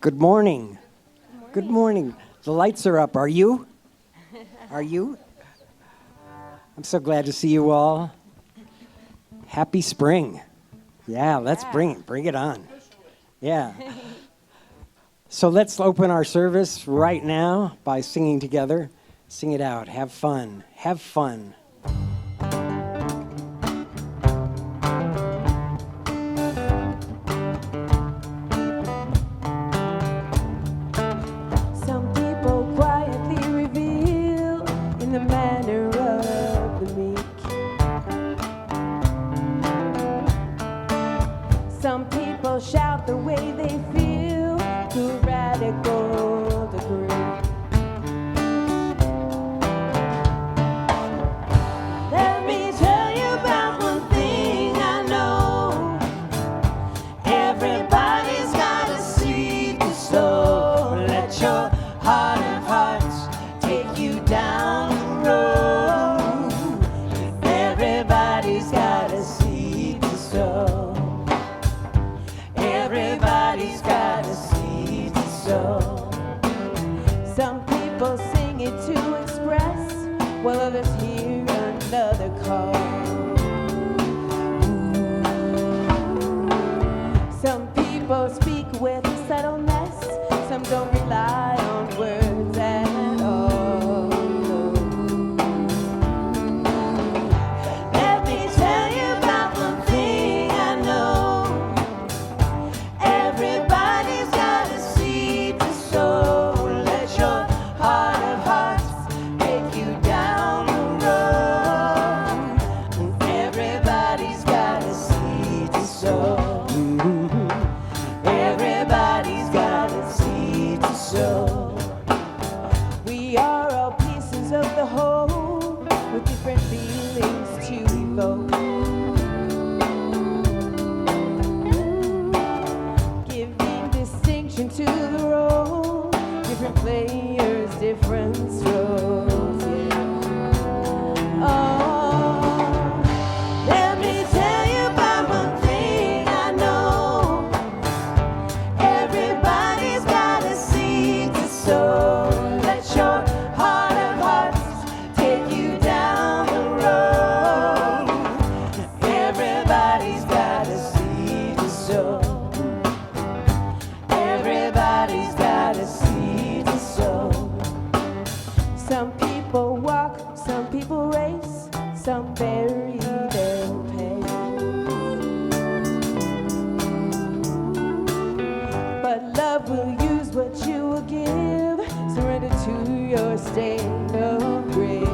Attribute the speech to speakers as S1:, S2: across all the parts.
S1: Good morning. Good morning. The lights are up. Are you? Are you? I'm so glad to see you all. Happy spring. Yeah, let's bring it on. Yeah. So let's open our service right now by singing together. Sing it out. Have fun. Have fun.
S2: Shout the way they feel, too radical to agree. Let me tell you about one thing I know. Everybody's got a seed to sow. Let your heart of hearts take you down the road. Everybody's got a seed to sow. Everybody's got a seed to sow. Some people sing it to express, while others hear another call. Some people speak with subtleness, some don't rely on words at all. Let me tell you about one thing I know. Everybody's got a seed to sow. Let your heart of hearts take you down the road. Everybody's got a seed to sow. Everybody's got a seed to sow. We are all pieces of the whole with different feelings to evoke. To the role, different players, different strokes. Yeah. Oh, let me tell you about one thing I know. Everybody's got a seed to sow. Let your heart of hearts take you down the road. Everybody's got a seed to sow. Everybody's got a seed to sow. Some people walk, some people race, some bury their pain. But love will use what you will give. Surrender to your state of grace.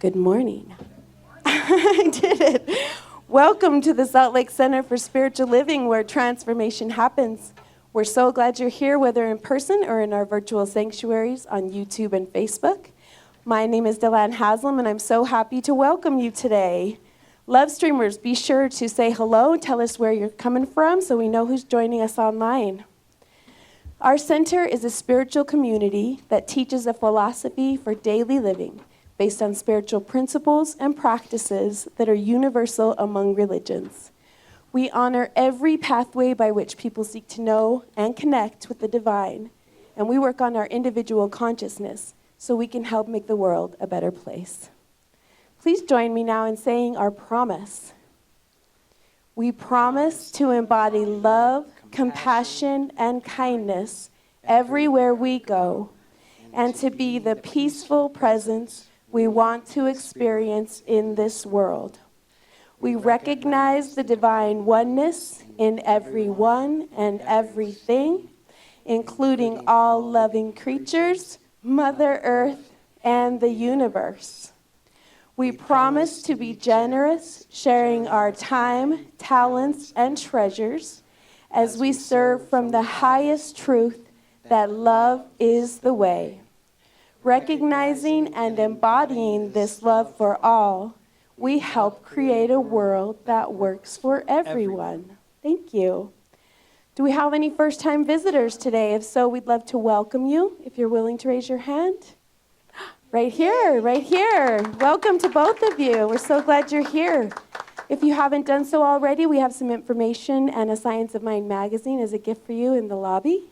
S2: Good morning. I did it. Welcome to the Salt Lake Center for Spiritual Living, where transformation happens. We're so glad you're here, whether in person or in our virtual sanctuaries on YouTube and Facebook. My name is Delanne Haslam, and I'm so happy to welcome you today. Love streamers, be sure to say hello, tell us where you're coming from so we know who's joining us online. Our center is a spiritual community that teaches a philosophy for daily living based on spiritual principles and practices that are universal among religions. We honor every pathway by which people seek to know and connect with the divine, and we work on our individual consciousness so we can help make the world a better place. Please join me now in saying our promise. We promise to embody love, compassion, and kindness everywhere we go, and to be the peaceful presence we want to experience in this world. We recognize the divine oneness in everyone and everything, including all loving creatures, Mother Earth, and the universe. We promise to be generous, sharing our time, talents, and treasures as we serve from the highest truth that love is the way. Recognizing and embodying this love for all, we help create a world that works for everyone. Thank you. Do we have any first-time visitors today? If so, we'd love to welcome you. If you're willing to raise your hand. Right here, right here. Welcome to both of you. We're so glad you're here. If you haven't done so already, we have some information and a Science of Mind magazine as a gift for you in the lobby.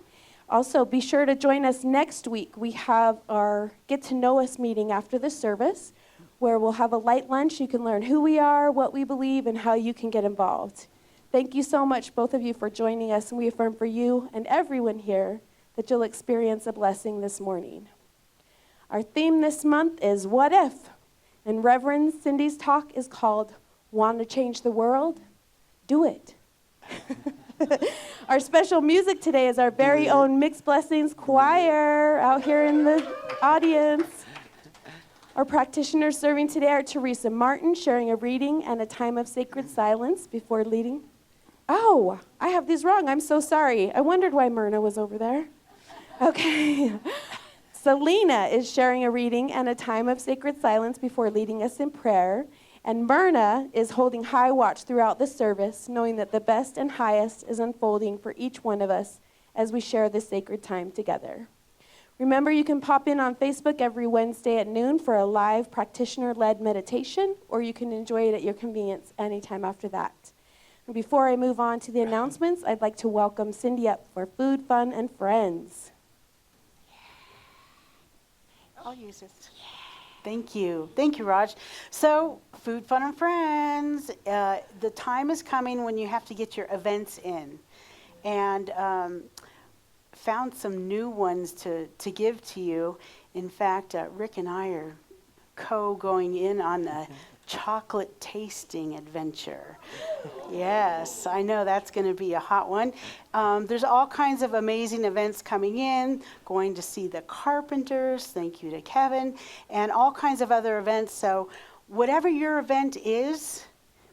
S2: Also, be sure to join us next week. We have our Get to Know Us meeting after the service, where we'll have a light lunch. You can learn who we are, what we believe, and how you can get involved. Thank you so much, both of you, for joining us, and we affirm for you and everyone here that you'll experience a blessing this morning. Our theme this month is What If? And Reverend Cindy's talk is called Want to Change the World? Do It. Our special music today is our very own Mixed Blessings Choir out here in the audience. Our practitioners serving today are Teresa Martin, sharing a reading and a time of sacred silence before leading. Oh, I have these wrong. I'm so sorry. I wondered why Myrna was over there. Okay. Selena is sharing a reading and a time of sacred silence before leading us in prayer. And Myrna is holding high watch throughout the service, knowing that the best and highest is unfolding for each one of us as we share this sacred time together. Remember, you can pop in on Facebook every Wednesday at noon for a live practitioner-led meditation, or you can enjoy it at your convenience anytime after that. And before I move on to the announcements, I'd like to welcome Cindy up for Food, Fun, and Friends.
S3: I'll use this. Thank you. Thank you, Raj. So, Food, Fun, and Friends. The time is coming when you have to get your events in. And found some new ones to give to you. In fact, Rick and I are going in on a chocolate tasting adventure. Yes, I know that's going to be a hot one. There's all kinds of amazing events coming in, going to see the Carpenters, thank you to Kevin, and all kinds of other events. So whatever your event is,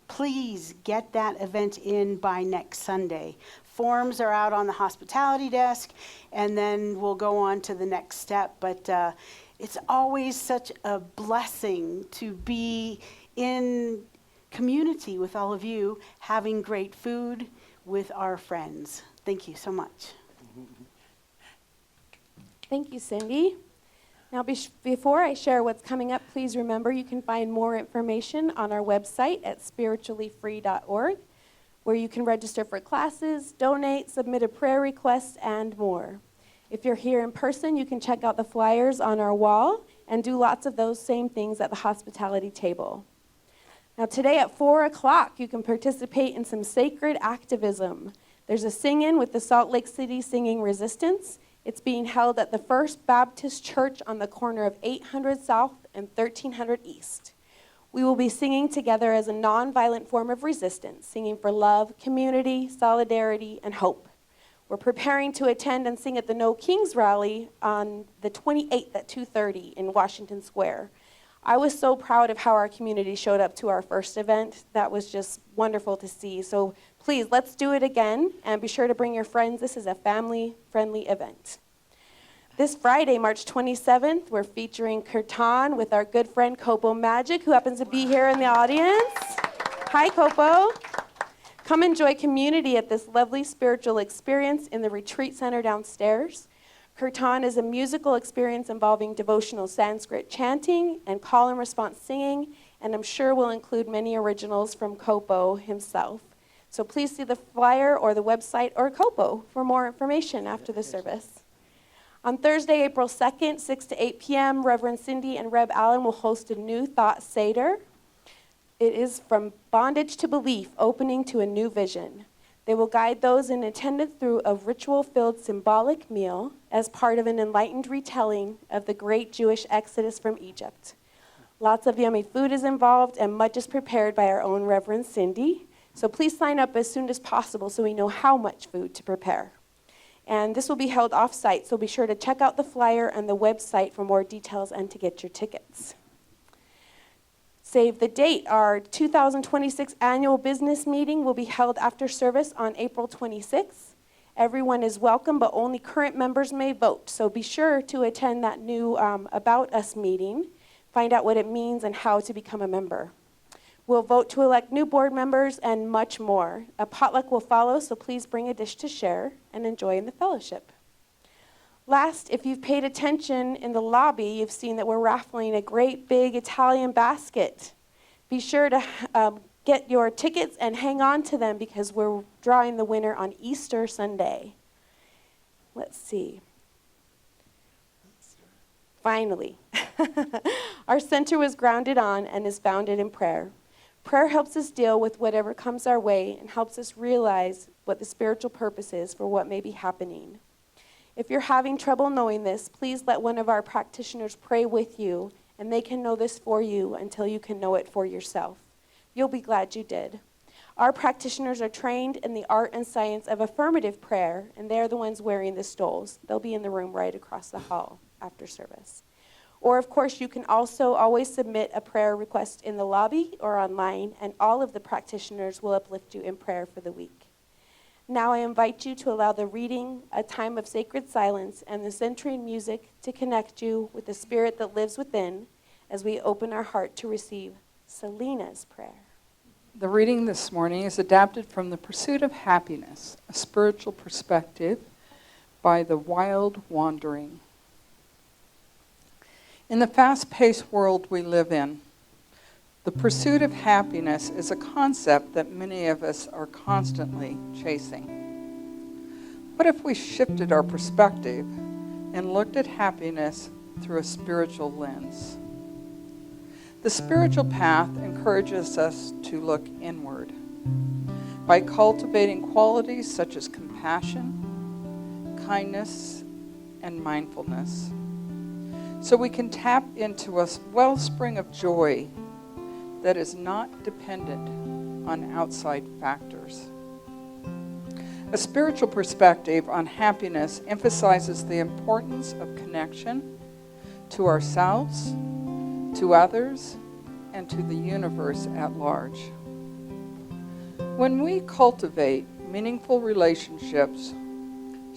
S3: please get that event in by next Sunday. Forms are out on the hospitality desk, and then we'll go on to the next step. But it's always such a blessing to be in community with all of you, having great food with our friends. Thank you so much.
S2: Thank you, Cindy. Now, before I share what's coming up, please remember you can find more information on our website at spirituallyfree.org, where you can register for classes, donate, submit a prayer request, and more. If you're here in person, you can check out the flyers on our wall and do lots of those same things at the hospitality table. Now, today at 4 o'clock, you can participate in some sacred activism. There's a sing-in with the Salt Lake City Singing Resistance. It's being held at the First Baptist Church on the corner of 800 South and 1300 East. We will be singing together as a nonviolent form of resistance, singing for love, community, solidarity, and hope. We're preparing to attend and sing at the No Kings rally on the 28th at 2:30 in Washington Square. I was so proud of how our community showed up to our first event. That was just wonderful to see. So please, let's do it again, and be sure to bring your friends. This is a family-friendly event. This Friday, March 27th, we're featuring Kirtan with our good friend Copo Magic, who happens to be here in the audience. Hi, Copo. Come enjoy community at this lovely spiritual experience in the retreat center downstairs. Kirtan is a musical experience involving devotional Sanskrit chanting and call and response singing, and I'm sure will include many originals from Copo himself. So please see the flyer or the website or Copo for more information after the service. On Thursday, April 2nd, 6 to 8 p.m., Reverend Cindy and Reb Allen will host a New Thought Seder. It is From Bondage to Belief, Opening to a New Vision. They will guide those in attendance through a ritual-filled symbolic meal as part of an enlightened retelling of the great Jewish exodus from Egypt. Lots of yummy food is involved, and much is prepared by our own Reverend Cindy. So please sign up as soon as possible so we know how much food to prepare. And this will be held off-site, so be sure to check out the flyer and the website for more details and to get your tickets. Save the date. Our 2026 annual business meeting will be held after service on April 26th. Everyone is welcome, but only current members may vote. So be sure to attend that new About Us meeting. Find out what it means and how to become a member. We'll vote to elect new board members and much more. A potluck will follow, so please bring a dish to share and enjoy in the fellowship. Last, if you've paid attention in the lobby, you've seen that we're raffling a great big Italian basket. Be sure to get your tickets and hang on to them because we're drawing the winner on Easter Sunday. Let's see. Finally, our center was grounded on and is founded in prayer. Prayer helps us deal with whatever comes our way and helps us realize what the spiritual purpose is for what may be happening. If you're having trouble knowing this, please let one of our practitioners pray with you, and they can know this for you until you can know it for yourself. You'll be glad you did. Our practitioners are trained in the art and science of affirmative prayer, and they're the ones wearing the stoles. They'll be in the room right across the hall after service. Or, of course, you can also always submit a prayer request in the lobby or online, and all of the practitioners will uplift you in prayer for the week. Now I invite you to allow the reading, a time of sacred silence, and the centering music to connect you with the spirit that lives within as we open our heart to receive Selena's prayer.
S4: The reading this morning is adapted from The Pursuit of Happiness, a Spiritual Perspective by The Wild Wandering. In the fast-paced world we live in, the pursuit of happiness is a concept that many of us are constantly chasing. What if we shifted our perspective and looked at happiness through a spiritual lens? The spiritual path encourages us to look inward by cultivating qualities such as compassion, kindness, and mindfulness, so we can tap into a wellspring of joy that is not dependent on outside factors. A spiritual perspective on happiness emphasizes the importance of connection to ourselves, to others, and to the universe at large. When we cultivate meaningful relationships,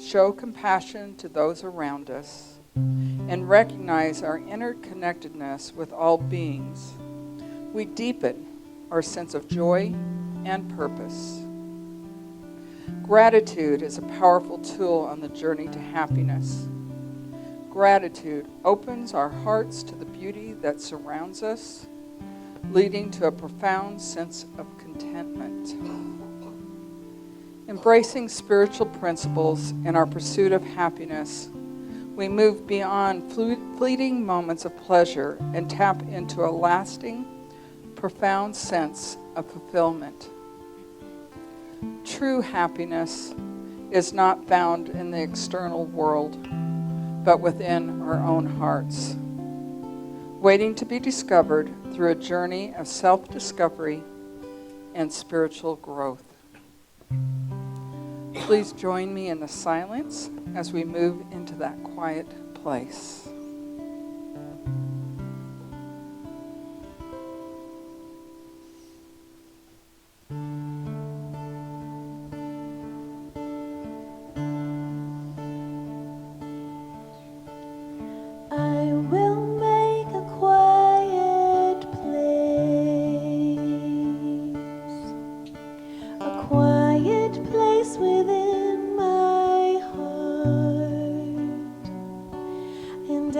S4: show compassion to those around us, and recognize our interconnectedness with all beings, we deepen our sense of joy and purpose. Gratitude is a powerful tool on the journey to happiness. Gratitude opens our hearts to the beauty that surrounds us, leading to a profound sense of contentment. Embracing spiritual principles in our pursuit of happiness, we move beyond fleeting moments of pleasure and tap into a lasting, profound sense of fulfillment. True happiness is not found in the external world, but within our own hearts, waiting to be discovered through a journey of self-discovery and spiritual growth. Please join me in the silence as we move into that quiet place.
S2: And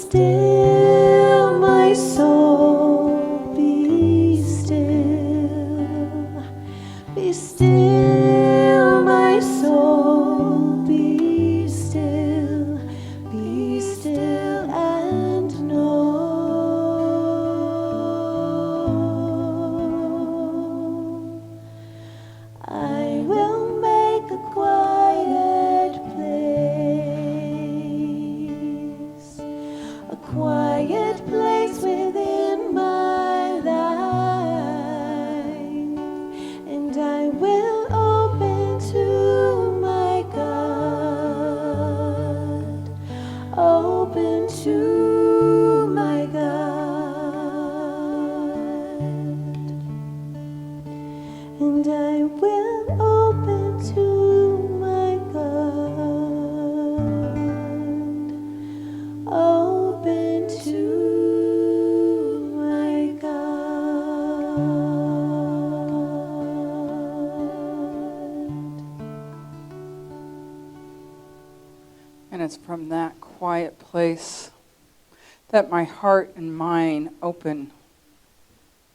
S2: still, my soul, be still. Be still, my soul, be still. Be still and know. I will make a quiet place, a quiet place within my life, and I will open to my God, open to my God, and I will open to my God, open to my God.
S4: And it's from that quiet place that my heart and mind open,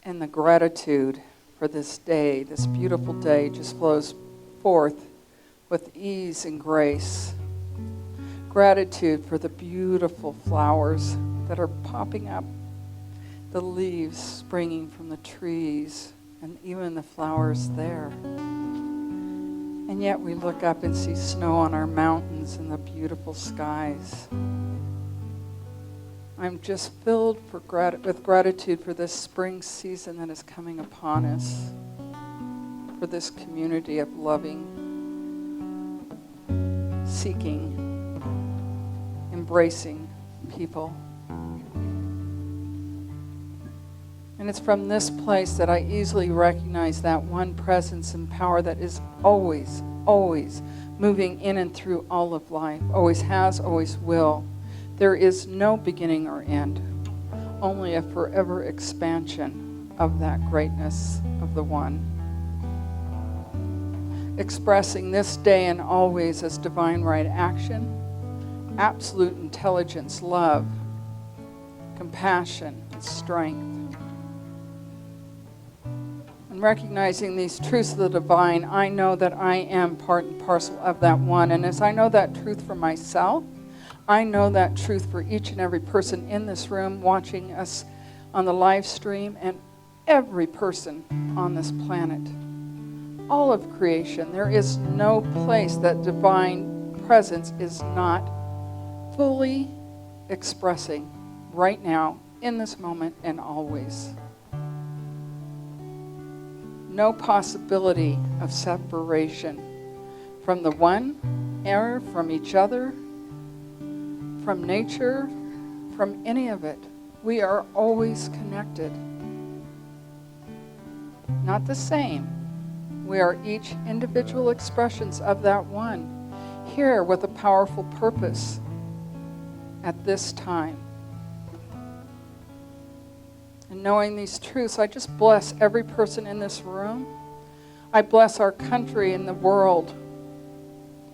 S4: and the gratitude for this day, this beautiful day, just flows forth with ease and grace. Gratitude for the beautiful flowers that are popping up, the leaves springing from the trees, and even the flowers there. And yet we look up and see snow on our mountains and the beautiful skies. I'm just filled with gratitude for this spring season that is coming upon us, for this community of loving, seeking, embracing people. And it's from this place that I easily recognize that one presence and power that is always, always moving in and through all of life, always has, always will. There is no beginning or end, only a forever expansion of that greatness of the one. Expressing this day and always as divine right action, absolute intelligence, love, compassion, and strength. And recognizing these truths of the divine, I know that I am part and parcel of that one. And as I know that truth for myself, I know that truth for each and every person in this room watching us on the live stream, and every person on this planet. All of creation. There is no place that divine presence is not fully expressing right now, in this moment, and always. No possibility of separation from the one, or from each other, from nature, from any of it. We are always connected. Not the same. We are each individual expressions of that one, here with a powerful purpose at this time. And knowing these truths, I just bless every person in this room. I bless our country and the world,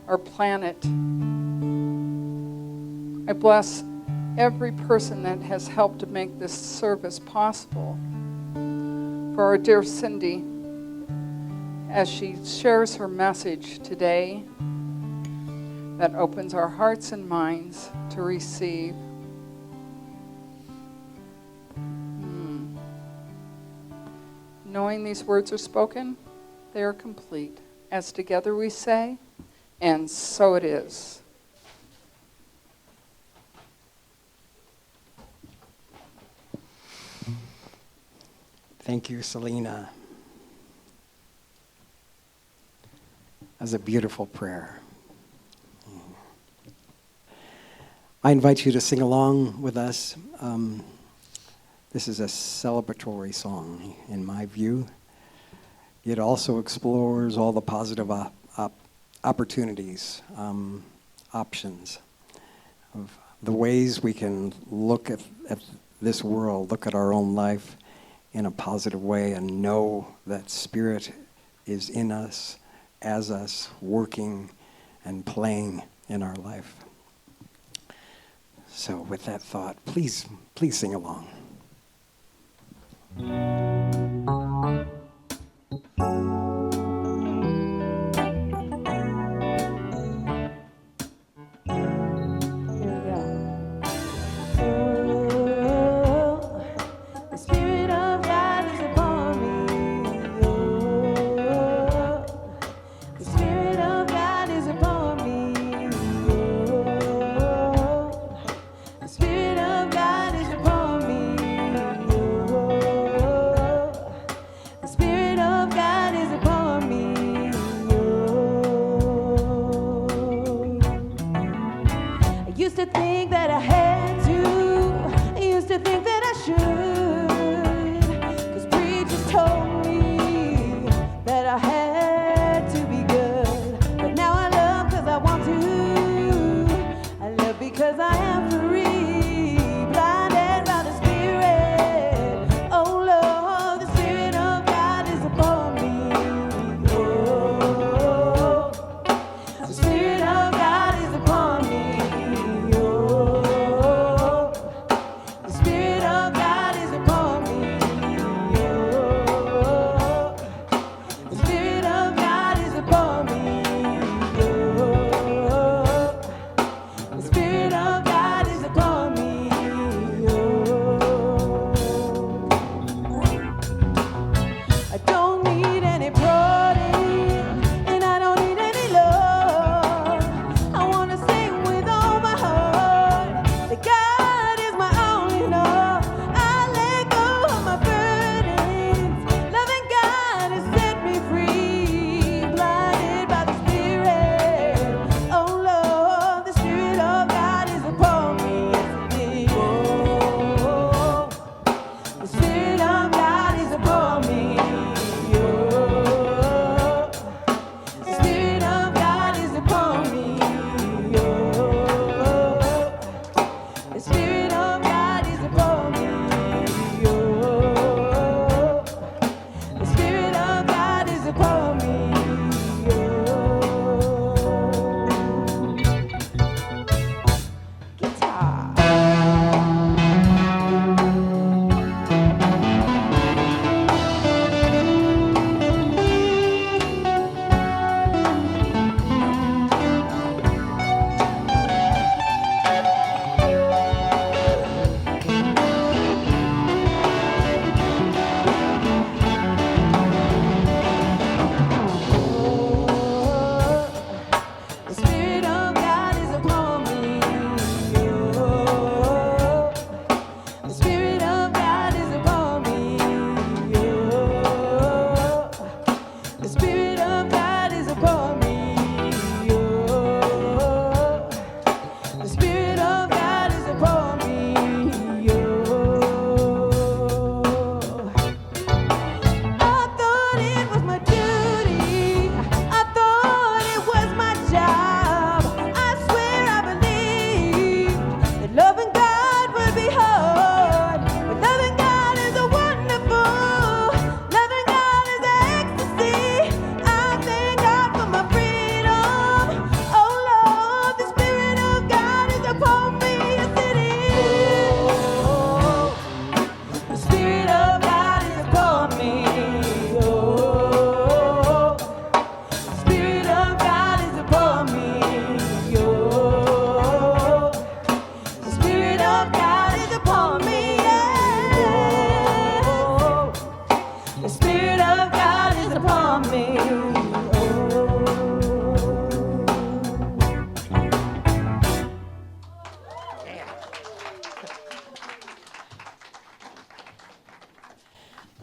S4: our planet. I bless every person that has helped to make this service possible. For our dear Cindy, as she shares her message today, that opens our hearts and minds to receive. Knowing these words are spoken, they are complete. As together we say, and so it is.
S1: Thank you, Selena. That was a beautiful prayer. I invite you to sing along with us. This is a celebratory song, in my view. It also explores all the positive opportunities, options, of the ways we can look at this world, look at our own life in a positive way, and know that Spirit is in us, as us, working and playing in our life. So with that thought, please sing along.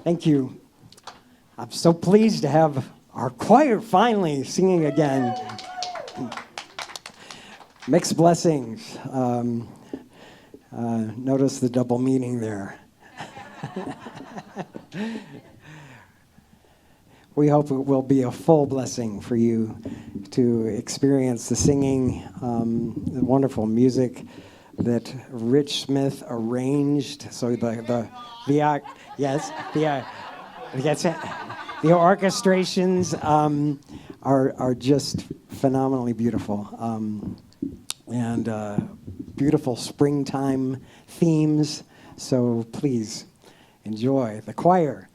S1: Thank you. I'm so pleased to have our choir finally singing again. Mixed blessings. Notice the double meaning there. We hope it will be a full blessing for you to experience the singing, the wonderful music that Rich Smith arranged. So the orchestrations are just phenomenally beautiful, and beautiful springtime themes. So please enjoy the choir.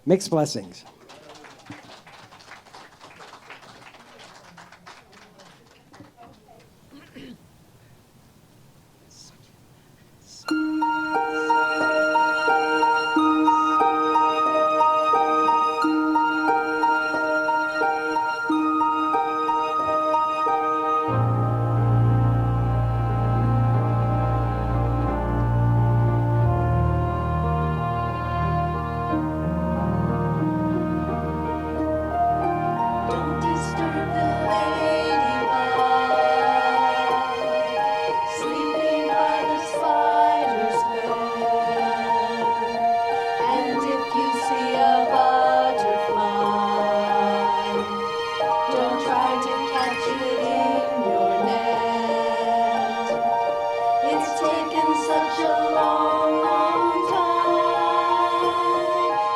S1: Mixed blessings.
S5: Don't disturb the ladybug sleeping by the spider's web. And if you see a butterfly, don't try to catch it in your net. It's taken such a long, long time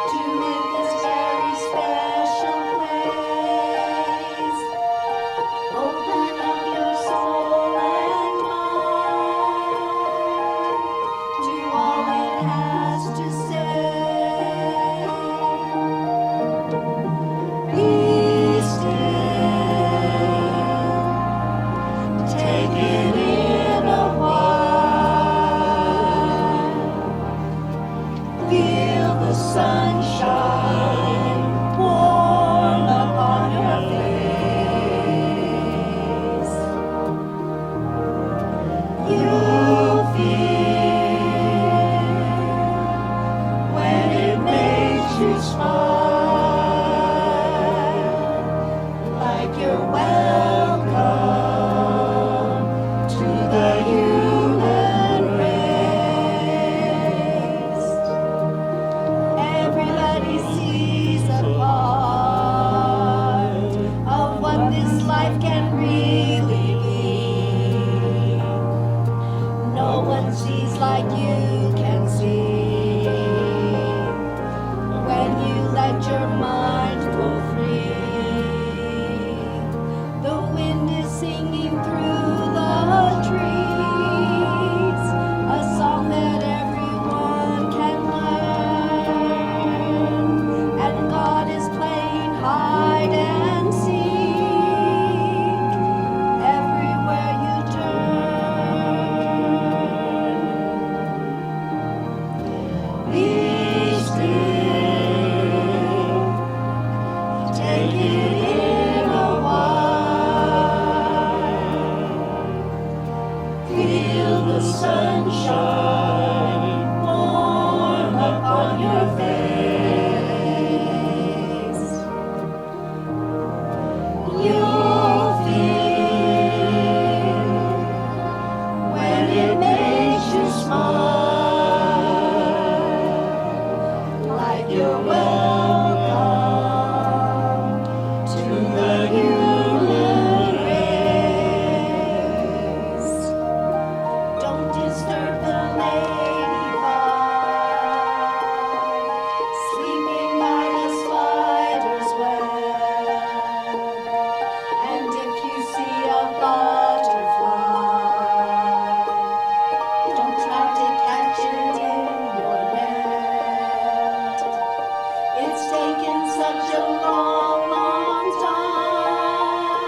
S5: to make this very special place. Open up your soul and mind to all it has to say. Be still, take it in a while. Feel the sunshine warm upon your face. You'll feel when it makes you smile, like you're welcome to the human race. Everybody sees a part of what this life can really be. No one sees like you can see. When you let your mind go free, the wind is singing through the trees, a song that everyone can learn. And God is playing hide and seek everywhere you turn. Be still, take it in a while. Feel the sunshine warm upon your face. You'll feel when it makes you smile, like you're welcome to the human race. Don't disturb the ladybug sleeping by the spider's web. And if you see a butterfly, don't try to catch it in your net. It's taken such a long, long time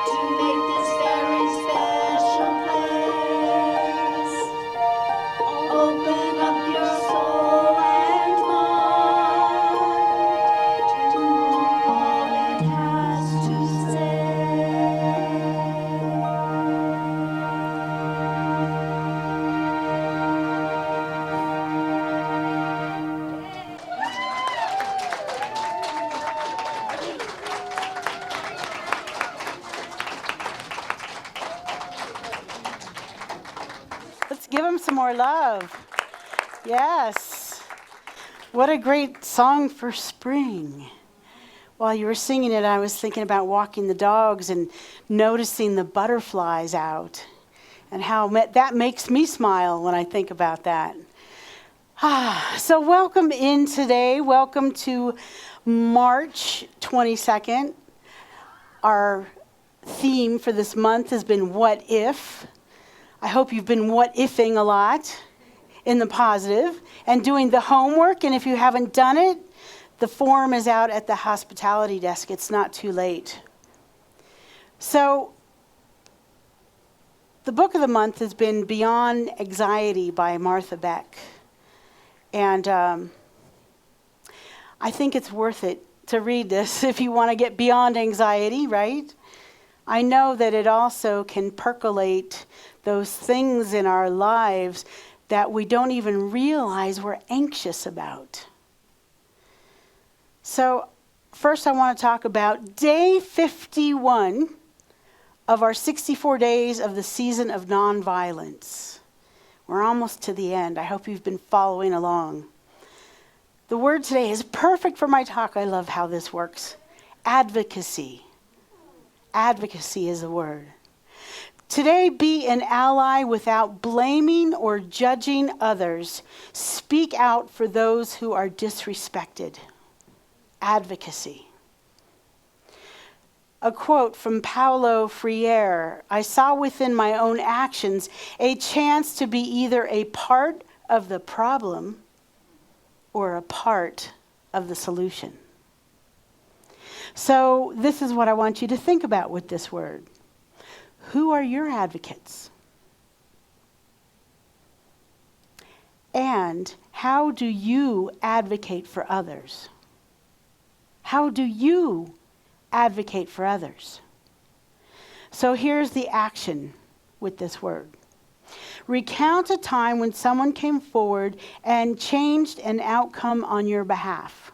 S5: to make this very special place. Open up your soul and mind to all it has to say.
S3: Let's give them some more love. Yes. What a great song for spring. While you were singing it, I was thinking about walking the dogs and noticing the butterflies out and how that makes me smile when I think about that. So welcome in today. Welcome to March 22nd. Our theme for this month has been What If? I hope you've been what-ifing a lot in the positive and doing the homework. And if you haven't done it, the form is out at the hospitality desk. It's not too late. So the book of the month has been Beyond Anxiety by Martha Beck. And I think it's worth it to read this if you want to get beyond anxiety, right? I know that it also can percolate those things in our lives that we don't even realize we're anxious about. So first I want to talk about day 51 of our 64 days of the season of nonviolence. We're almost to the end. I hope you've been following along. The word today is perfect for my talk. I love how this works. Advocacy. Advocacy is the word. Today, be an ally without blaming or judging others. Speak out for those who are disrespected. Advocacy. A quote from Paulo Freire: I saw within my own actions a chance to be either a part of the problem or a part of the solution. So this is what I want you to think about with this word. Who are your advocates? And how do you advocate for others? How do you advocate for others? So here's the action with this word. Recount a time when someone came forward and changed an outcome on your behalf.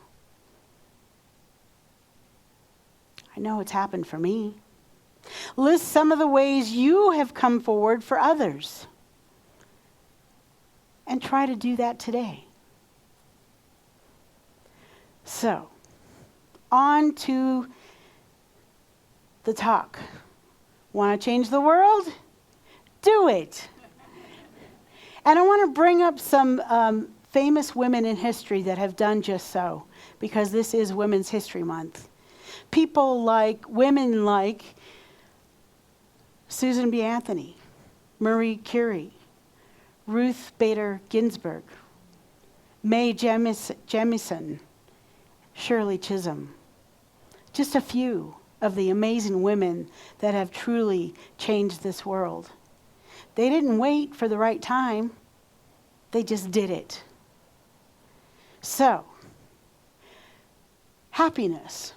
S3: I know it's happened for me. List some of the ways you have come forward for others. And try to do that today. So, on to the talk. Want to change the world? Do it. And I want to bring up some famous women in history that have done just so, because this is Women's History Month. Women like Susan B. Anthony, Marie Curie, Ruth Bader Ginsburg, Mae Jemison, Shirley Chisholm. Just a few of the amazing women that have truly changed this world. They didn't wait for the right time. They just did it. So, happiness.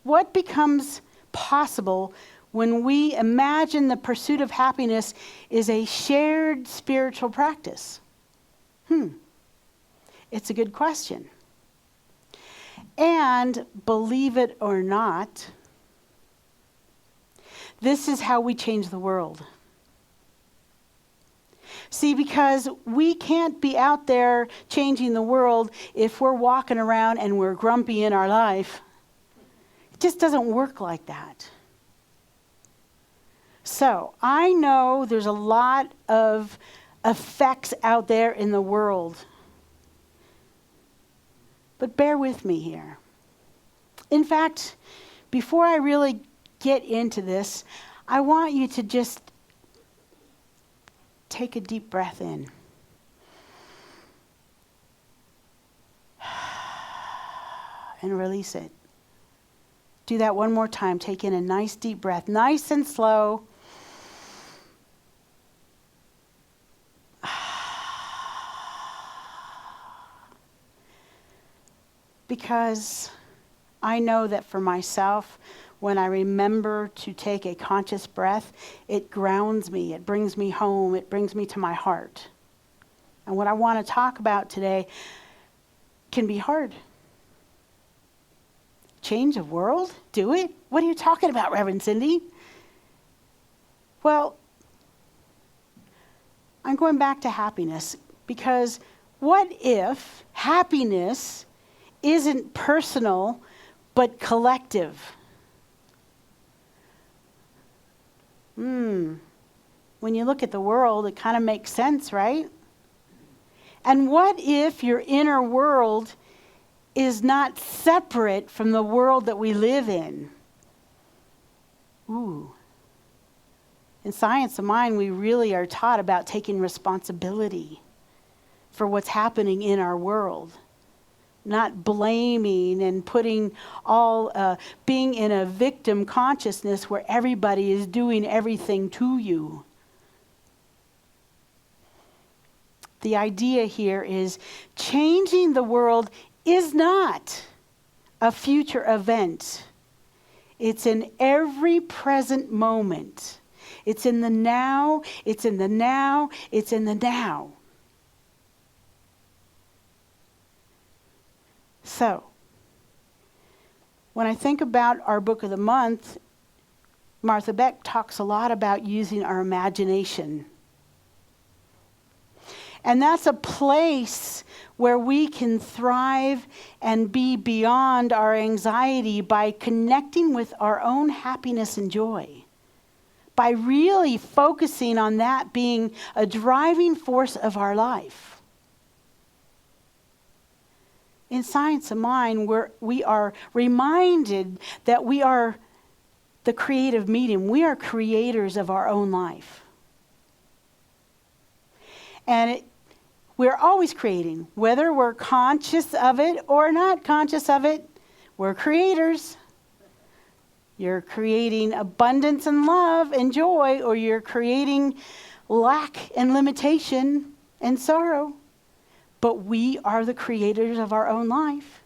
S3: What becomes possible when we imagine the pursuit of happiness is a shared spiritual practice? It's a good question. And believe it or not, this is how we change the world. See, because we can't be out there changing the world if we're walking around and we're grumpy in our life. It just doesn't work like that. So, I know there's a lot of effects out there in the world. But bear with me here. In fact, before I really get into this, I want you to just take a deep breath in. And release it. Do that one more time. Take in a nice deep breath, nice and slow. Because I know that for myself, when I remember to take a conscious breath, it grounds me, it brings me home, it brings me to my heart. And what I want to talk about today can be hard. Change the world? Do it? What are you talking about, Reverend Cindy? Well, I'm going back to happiness, because what if happiness isn't personal but collective? When you look at the world, it kind of makes sense, right? And what if your inner world is not separate from the world that we live in? In Science of Mind, we really are taught about taking responsibility for what's happening in our world, not blaming and putting being in a victim consciousness where everybody is doing everything to you. The idea here is changing the world is not a future event. It's in every present moment. It's in the now, it's in the now, it's in the now. So, when I think about our book of the month, Martha Beck talks a lot about using our imagination. And that's a place where we can thrive and be beyond our anxiety by connecting with our own happiness and joy. By really focusing on that being a driving force of our life. In Science of Mind, we are reminded that we are the creative medium. We are creators of our own life. And we're always creating, whether we're conscious of it or not conscious of it, we're creators. You're creating abundance and love and joy, or you're creating lack and limitation and sorrow. But we are the creators of our own life.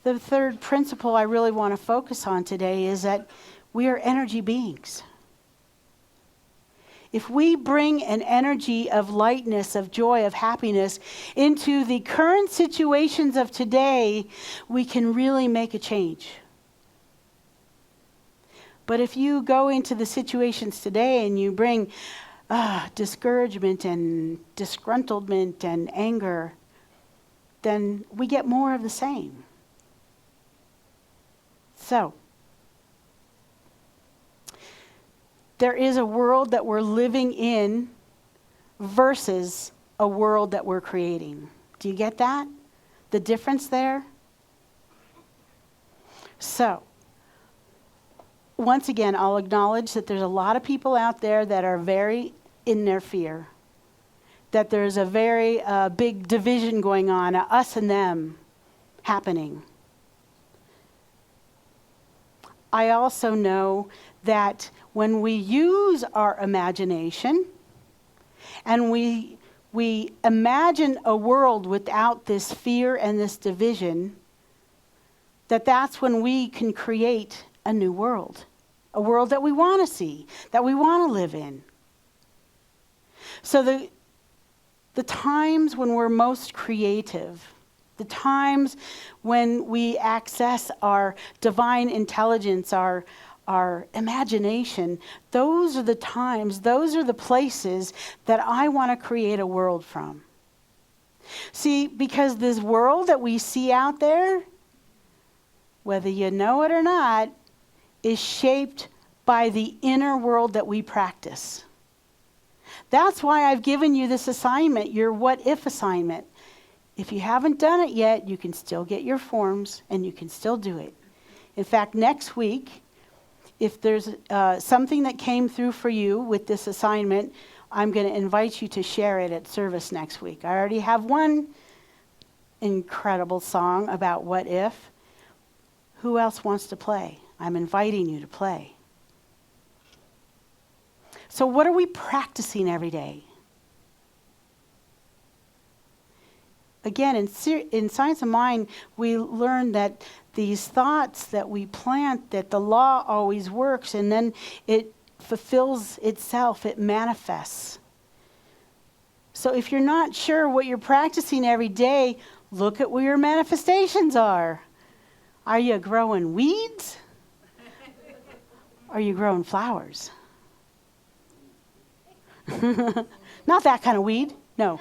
S3: The third principle I really want to focus on today is that we are energy beings. If we bring an energy of lightness, of joy, of happiness into the current situations of today, we can really make a change. But if you go into the situations today and you bring discouragement and disgruntlement and anger, then we get more of the same. So, there is a world that we're living in versus a world that we're creating. Do you get that? The difference there? So, once again, I'll acknowledge that there's a lot of people out there that are very in their fear. That there's a very big division going on, us and them happening. I also know that when we use our imagination and we imagine a world without this fear and this division, that's when we can create a new world. A world that we want to see, that we want to live in. So the times when we're most creative, the times when we access our divine intelligence, our imagination, those are the times, those are the places that I want to create a world from. See, because this world that we see out there, whether you know it or not, is shaped by the inner world that we practice. That's why I've given you this assignment, your what if assignment. If you haven't done it yet, you can still get your forms and you can still do it. In fact, next week, if there's something that came through for you with this assignment, I'm going to invite you to share it at service next week. I already have one incredible song about what if. Who else wants to play? I'm inviting you to play. So what are we practicing every day? Again, in Science of Mind, we learn that these thoughts that we plant, that the law always works, and then it fulfills itself, it manifests. So if you're not sure what you're practicing every day, look at where your manifestations are. Are you growing weeds? Are you growing flowers? Not that kind of weed, no.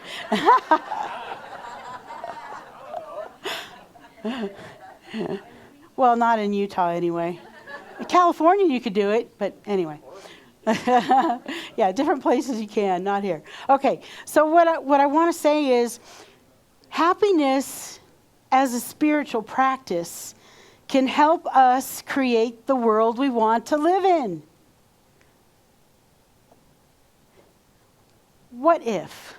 S3: Well, not in Utah anyway. In California you could do it, but anyway. Yeah, different places you can, not here. Okay, so what I want to say is happiness as a spiritual practice can help us create the world we want to live in. What if?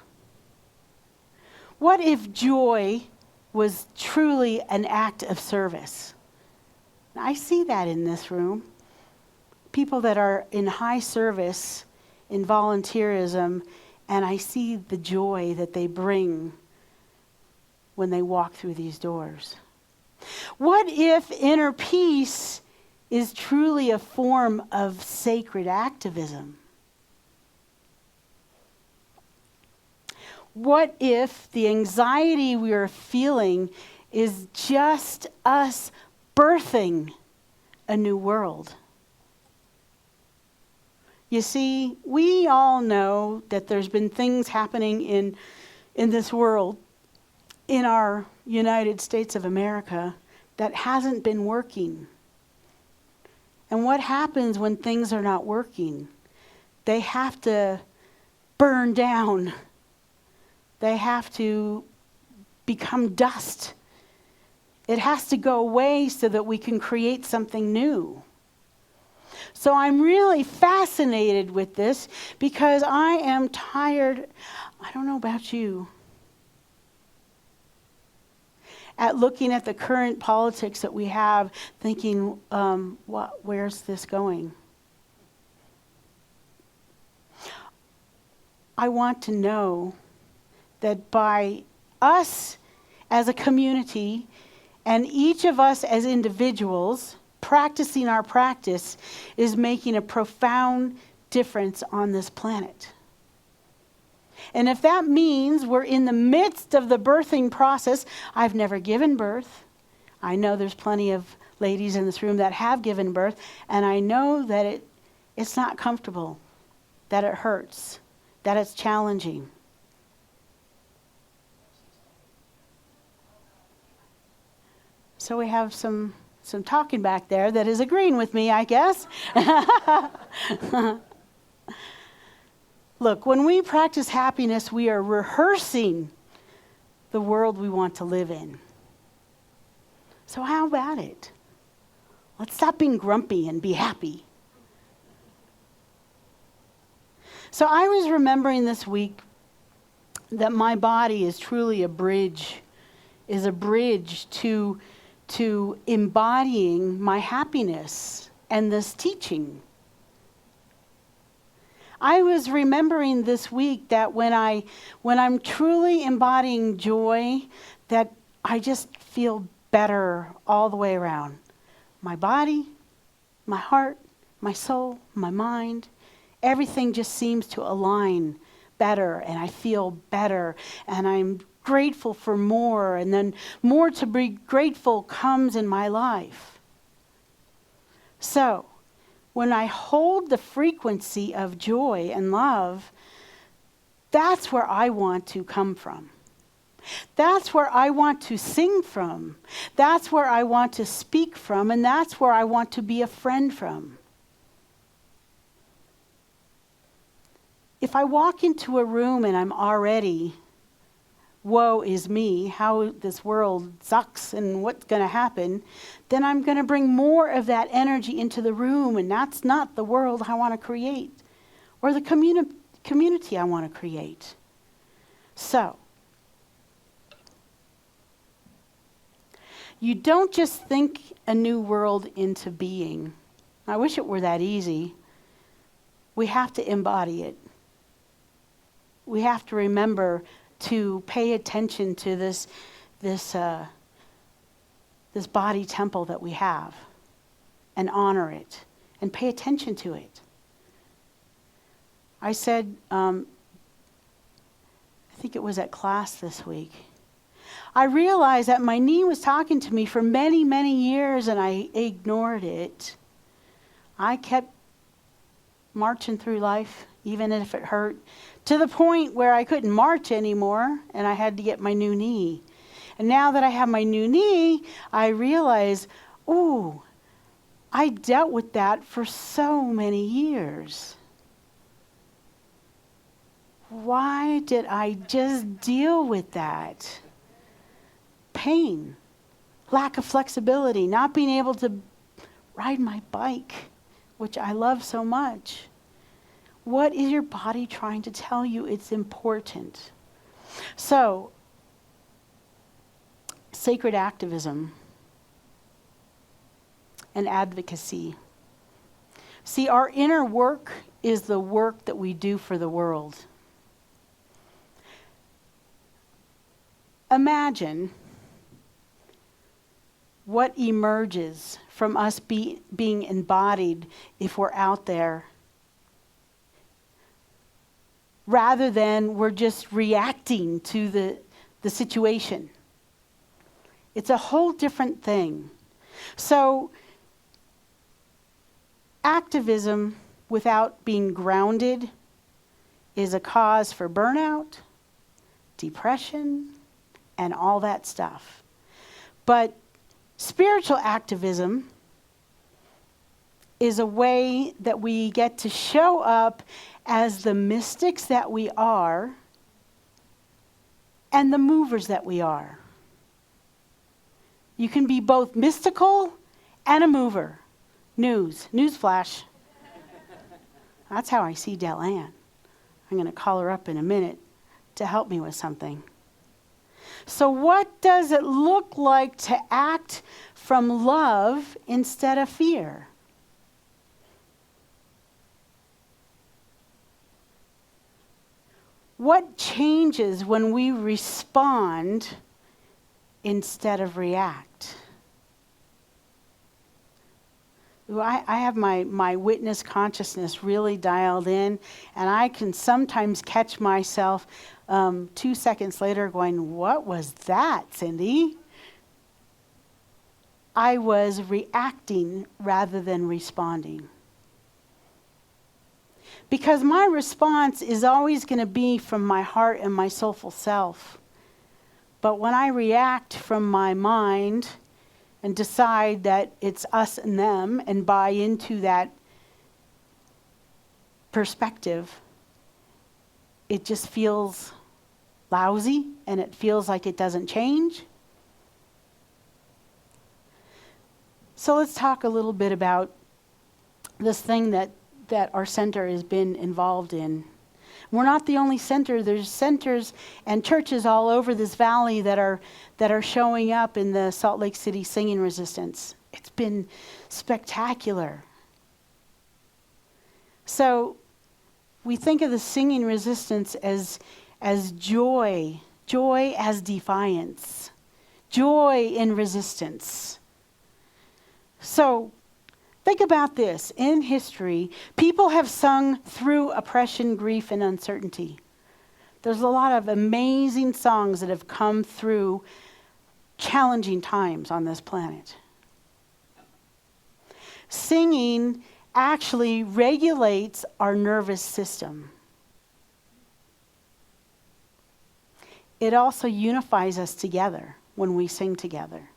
S3: What if joy was truly an act of service? I see that in this room. People that are in high service, in volunteerism, and I see the joy that they bring when they walk through these doors. What if inner peace is truly a form of sacred activism? What if the anxiety we are feeling is just us birthing a new world? You see, we all know that there's been things happening in this world, in our United States of America, that hasn't been working. And what happens when things are not working? They have to burn down. They have to become dust. It has to go away so that we can create something new. So I'm really fascinated with this because I am tired, I don't know about you, at looking at the current politics that we have, thinking, where's this going? I want to know that by us as a community and each of us as individuals practicing our practice is making a profound difference on this planet. And if that means we're in the midst of the birthing process, I've never given birth. I know there's plenty of ladies in this room that have given birth, and I know that it's not comfortable, that it hurts, that it's challenging. So we have some talking back there that is agreeing with me, I guess. Look, when we practice happiness, we are rehearsing the world we want to live in. So how about it? Let's stop being grumpy and be happy. So I was remembering this week that my body is truly a bridge to embodying my happiness and this teaching. I was remembering this week that when I'm truly embodying joy, that I just feel better all the way around. My body, my heart, my soul, my mind, everything just seems to align better, and I feel better, and I'm grateful for more, and then more to be grateful comes in my life. So, when I hold the frequency of joy and love, that's where I want to come from. That's where I want to sing from. That's where I want to speak from, and that's where I want to be a friend from. If I walk into a room and I'm already, woe is me, how this world sucks and what's going to happen, then I'm going to bring more of that energy into the room, and that's not the world I want to create or the community I want to create. So, you don't just think a new world into being. I wish it were that easy. We have to embody it. We have to remember to pay attention to this body temple that we have and honor it and pay attention to it. I said, I think it was at class this week, I realized that my knee was talking to me for many, many years and I ignored it. I kept marching through life, even if it hurt, to the point where I couldn't march anymore and I had to get my new knee. And now that I have my new knee, I realize, I dealt with that for so many years. Why did I just deal with that? Pain. lack of flexibility, not being able to ride my bike, which I love so much. What is your body trying to tell you? It's important. So, sacred activism and advocacy. See, our inner work is the work that we do for the world. Imagine what emerges from us being embodied if we're out there, rather than we're just reacting to the situation. It's a whole different thing. So, activism without being grounded is a cause for burnout, depression, and all that stuff. But spiritual activism is a way that we get to show up as the mystics that we are and the movers that we are. You can be both mystical and a mover. Newsflash. That's how I see Delane. I'm going to call her up in a minute to help me with something. So what does it look like to act from love instead of fear? What changes when we respond instead of react? I have my witness consciousness really dialed in, and I can sometimes catch myself 2 seconds later going, "What was that, Cindy?" I was reacting rather than responding. Because my response is always going to be from my heart and my soulful self. But when I react from my mind and decide that it's us and them and buy into that perspective, it just feels lousy and it feels like it doesn't change. So let's talk a little bit about this thing that our center has been involved in. We're not the only center. There's centers and churches all over this valley that are showing up in the Salt Lake City singing resistance. It's been spectacular. So we think of the singing resistance as joy as defiance, joy in resistance. So think about this. In history, people have sung through oppression, grief, and uncertainty. There's a lot of amazing songs that have come through challenging times on this planet. Singing actually regulates our nervous system. It also unifies us together when we sing together.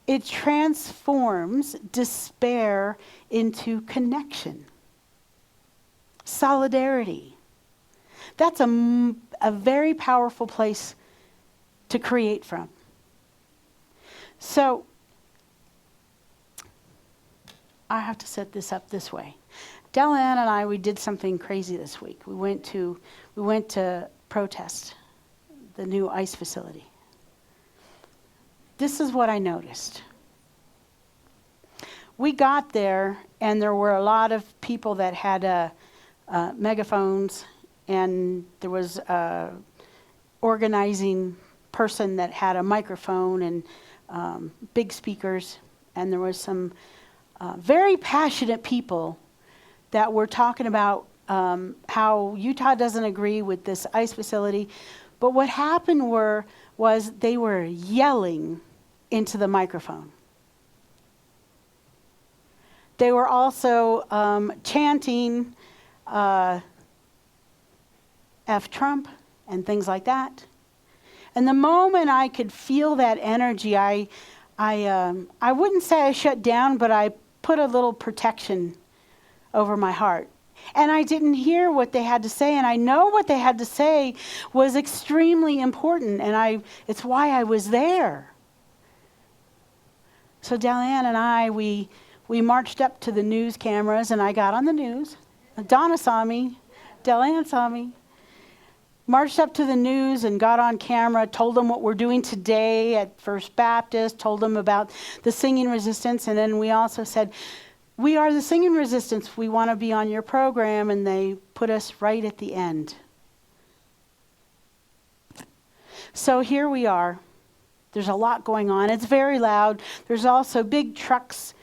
S3: It transforms despair into connection, solidarity. That's a very powerful place to create from. So, I have to set this up this way. Delane and I, we did something crazy this week. We went to protest the new ICE facility. This is what I noticed. We got there, and there were a lot of people that had megaphones, and there was an organizing person that had a microphone and big speakers, and there was some very passionate people that were talking about how Utah doesn't agree with this ICE facility. But what happened was they were yelling into the microphone. They were also chanting F Trump and things like that. And the moment I could feel that energy, I wouldn't say I shut down, but I put a little protection over my heart. And I didn't hear what they had to say, and I know what they had to say was extremely important, and it's why I was there. So Dalian and I, we marched up to the news cameras, and I got on the news. Donna saw me. Dalian saw me. Marched up to the news and got on camera, told them what we're doing today at First Baptist, told them about the singing resistance, and then we also said, we are the singing resistance. We want to be on your program, and they put us right at the end. So here we are. There's a lot going on. It's very loud. There's also big trucks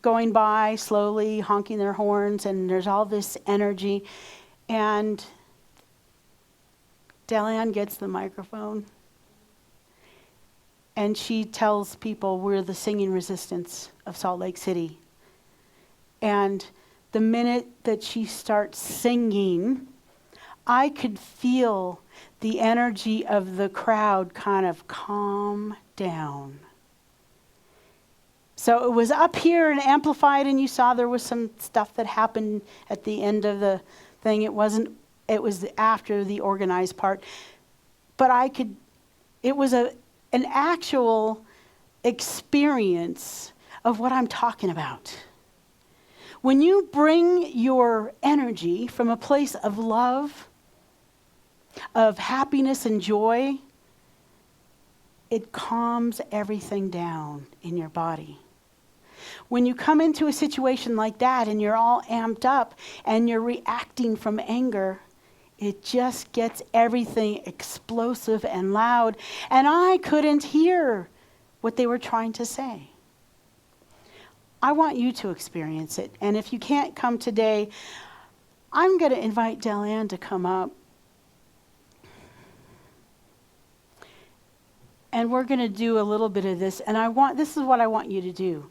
S3: going by slowly, honking their horns, and there's all this energy. And Dalian gets the microphone, and she tells people we're the singing resistance of Salt Lake City. And the minute that she starts singing, I could feel the energy of the crowd kind of calm down. So it was up here and amplified, and you saw there was some stuff that happened at the end of the thing. It was after the organized part. But it was an actual experience of what I'm talking about. When you bring your energy from a place of love, of happiness and joy, it calms everything down in your body. When you come into a situation like that and you're all amped up and you're reacting from anger, it just gets everything explosive and loud, and I couldn't hear what they were trying to say. I want you to experience it, and if you can't come today, I'm going to invite Dalian to come up. And we're going to do a little bit of this, and this is what I want you to do.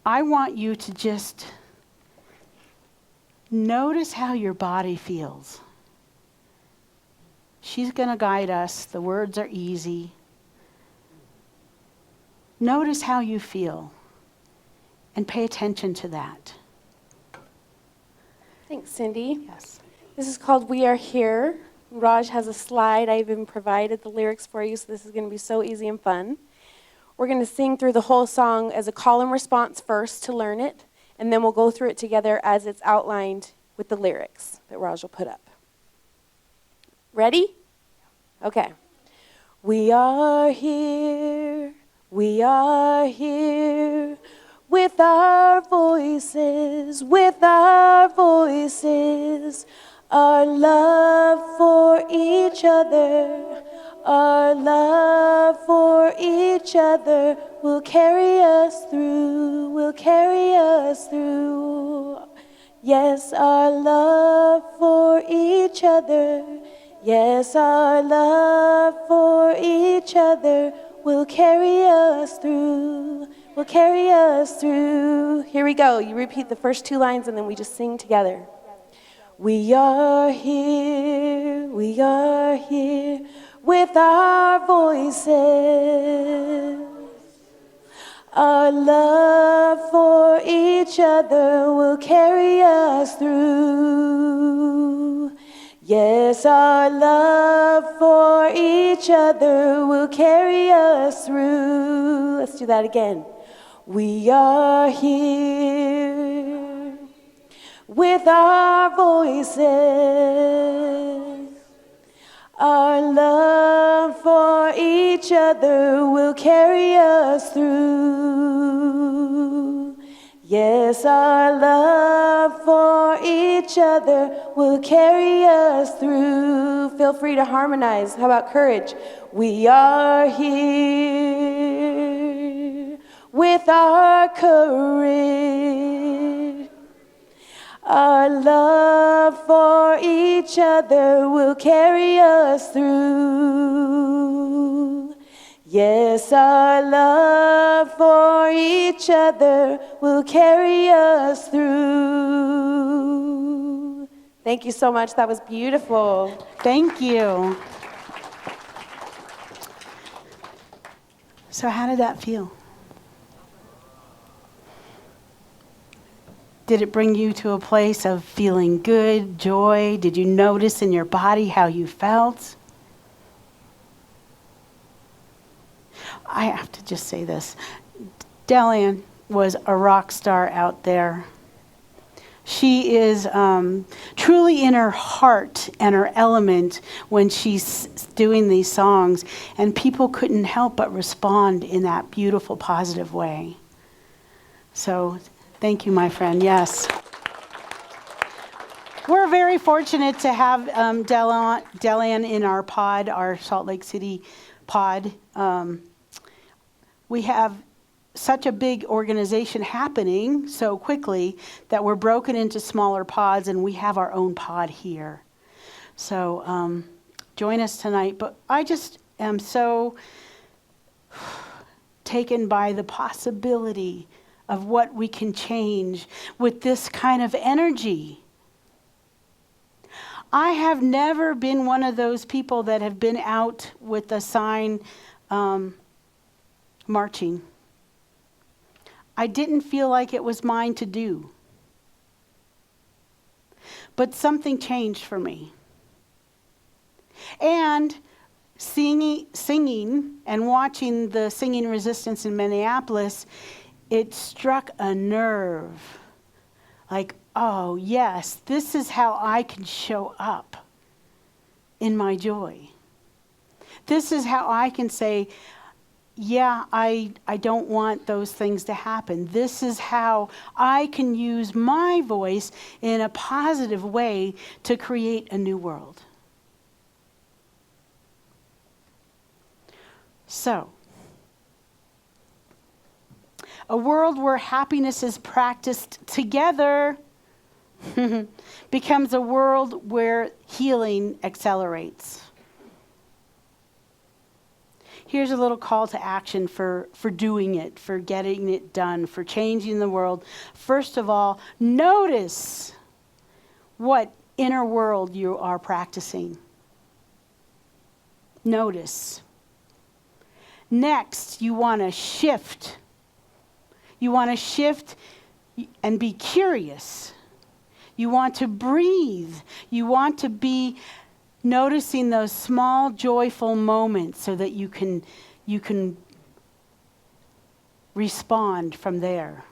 S3: I want you to just notice how your body feels. She's going to guide us. The words are easy. Notice how you feel and pay attention to that.
S2: Thanks, Cindy.
S3: Yes.
S2: This is called We Are Here. Raj has a slide. I even provided the lyrics for you, so this is going to be so easy and fun. We're going to sing through the whole song as a call and response first to learn it, and then we'll go through it together as it's outlined with the lyrics that Raj will put up. Ready? Okay. We are here with our voices, our love for each other, will carry us through, Yes, our love for each other, will carry us through, Here we go. You repeat the first two lines and then we just sing together. We are here with our voices. Our love for each other will carry us through. Yes, our love for each other will carry us through. Let's do that again. We are here with our voices. Our love for each other will carry us through. Yes, our love for each other will carry us through. Feel free to harmonize. How about courage? We are here with our courage. Our love for each other will carry us through. Yes, our love for each other will carry us through. Thank you so much. That was beautiful.
S3: Thank you. So how did that feel? Did it bring you to a place of feeling good, joy? Did you notice in your body how you felt? I have to just say this. Delian was a rock star out there. She is truly in her heart and her element when she's doing these songs, and people couldn't help but respond in that beautiful, positive way. So thank you, my friend. Yes. We're very fortunate to have Delian in our pod, our Salt Lake City pod. We have such a big organization happening so quickly that we're broken into smaller pods, and we have our own pod here. So join us tonight. But I just am so taken by the possibility of what we can change with this kind of energy. I have never been one of those people that have been out with a sign marching. I didn't feel like it was mine to do. But something changed for me. And singing and watching the singing resistance in Minneapolis, it struck a nerve. Like, oh yes, this is how I can show up in my joy. This is how I can say, yeah, I don't want those things to happen. This is how I can use my voice in a positive way to create a new world. So, a world where happiness is practiced together becomes a world where healing accelerates. Here's a little call to action for doing it, for getting it done, for changing the world. First of all, notice what inner world you are practicing. Notice. Next, you want to shift. You want to shift and be curious. You want to breathe. You want to be noticing those small, joyful moments so that you can respond from there.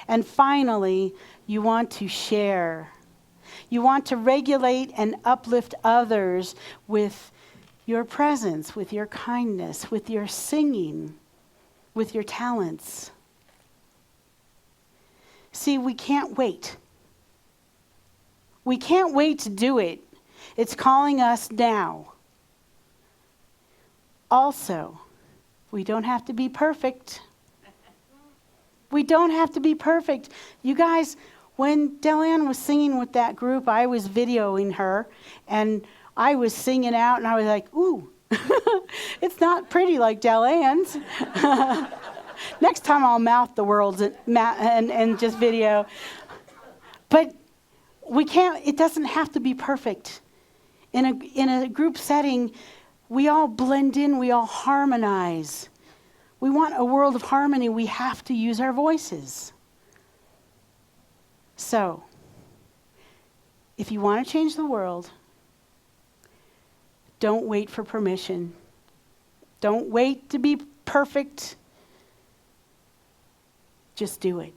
S3: And finally, you want to share. You want to regulate and uplift others with your presence, with your kindness, with your singing, with your talents. See, we can't wait. We can't wait to do it. It's calling us now. Also, we don't have to be perfect. We don't have to be perfect. You guys, when Delian was singing with that group, I was videoing her, and I was singing out, and I was like, ooh, it's not pretty like Delian's. Next time I'll mouth the words and just video. But we can't, it doesn't have to be perfect. In a group setting, we all blend in, we all harmonize. We want a world of harmony, we have to use our voices. So, if you want to change the world, don't wait for permission. Don't wait to be perfect. Just do it.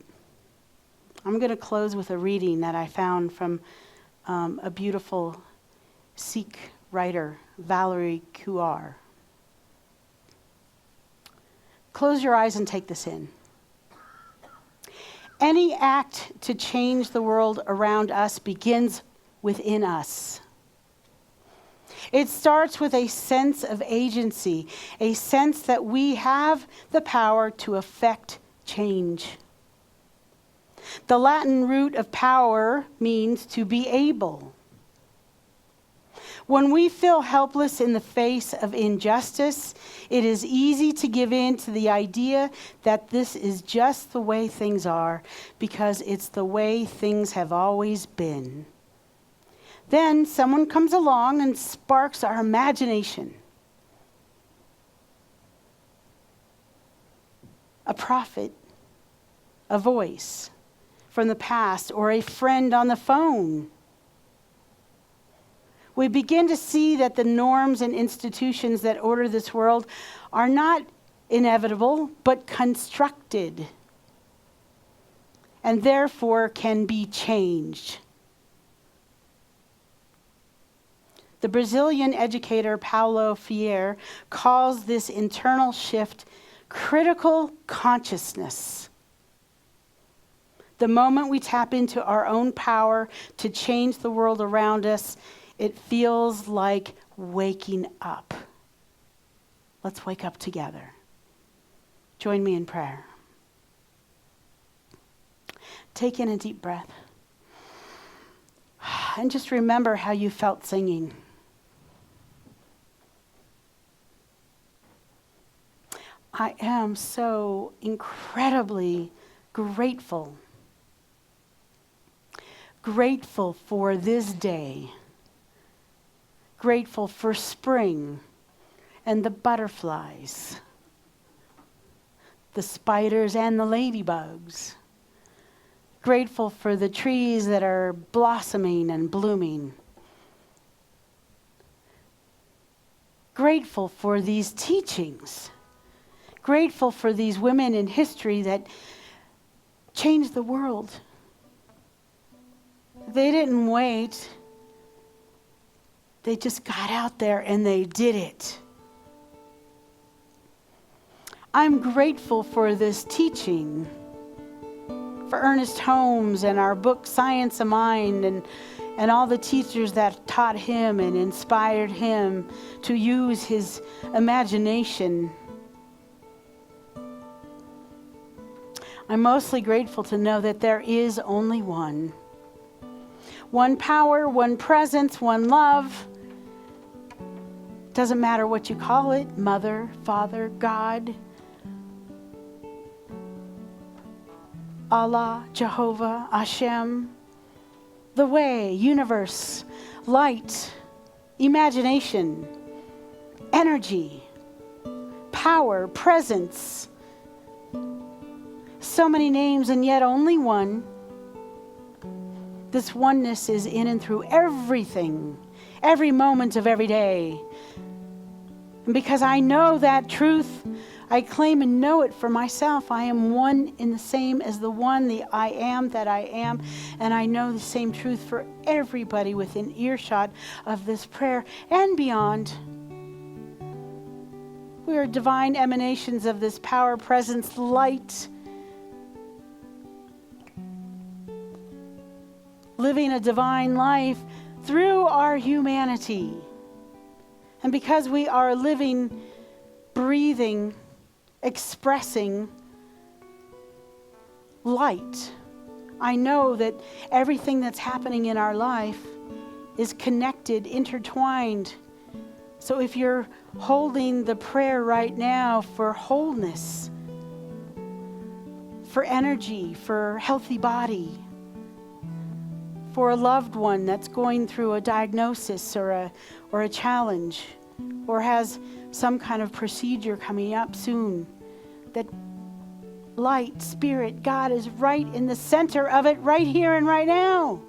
S3: I'm going to close with a reading that I found from a beautiful Sikh writer, Valerie Kuar. Close your eyes and take this in. Any act to change the world around us begins within us. It starts with a sense of agency, a sense that we have the power to affect change. The Latin root of power means to be able. When we feel helpless in the face of injustice, it is easy to give in to the idea that this is just the way things are, because it's the way things have always been. Then someone comes along and sparks our imagination. A prophet, a voice from the past, or a friend on the phone. We begin to see that the norms and institutions that order this world are not inevitable, but constructed, and therefore can be changed. The Brazilian educator Paulo Freire calls this internal shift critical consciousness. The moment we tap into our own power to change the world around us, it feels like waking up. Let's wake up together. Join me in prayer. Take in a deep breath. And just remember how you felt singing. I am so incredibly grateful. Grateful for this day. Grateful for spring and the butterflies, the spiders and the ladybugs. Grateful for the trees that are blossoming and blooming. Grateful for these teachings. Grateful for these women in history that changed the world. They didn't wait. They just got out there and they did it. I'm grateful for this teaching, for Ernest Holmes and our book Science of Mind, and all the teachers that taught him and inspired him to use his imagination. I'm mostly grateful to know that there is only one. One power, one presence, one love. Doesn't matter what you call it, Mother, Father, God, Allah, Jehovah, Hashem, the way, universe, light, imagination, energy, power, presence. So many names and yet only one. This oneness is in and through everything, every moment of every day. And because I know that truth, I claim and know it for myself. I am one in the same as the one, the I am that I am. And I know the same truth for everybody within earshot of this prayer and beyond. We are divine emanations of this power, presence, light. Living a divine life through our humanity. And because we are living, breathing, expressing light, I know that everything that's happening in our life is connected, intertwined. So if you're holding the prayer right now for wholeness, for energy, for healthy body, for a loved one that's going through a diagnosis or a challenge, or has some kind of procedure coming up soon, that light, spirit, God is right in the center of it, right here and right now.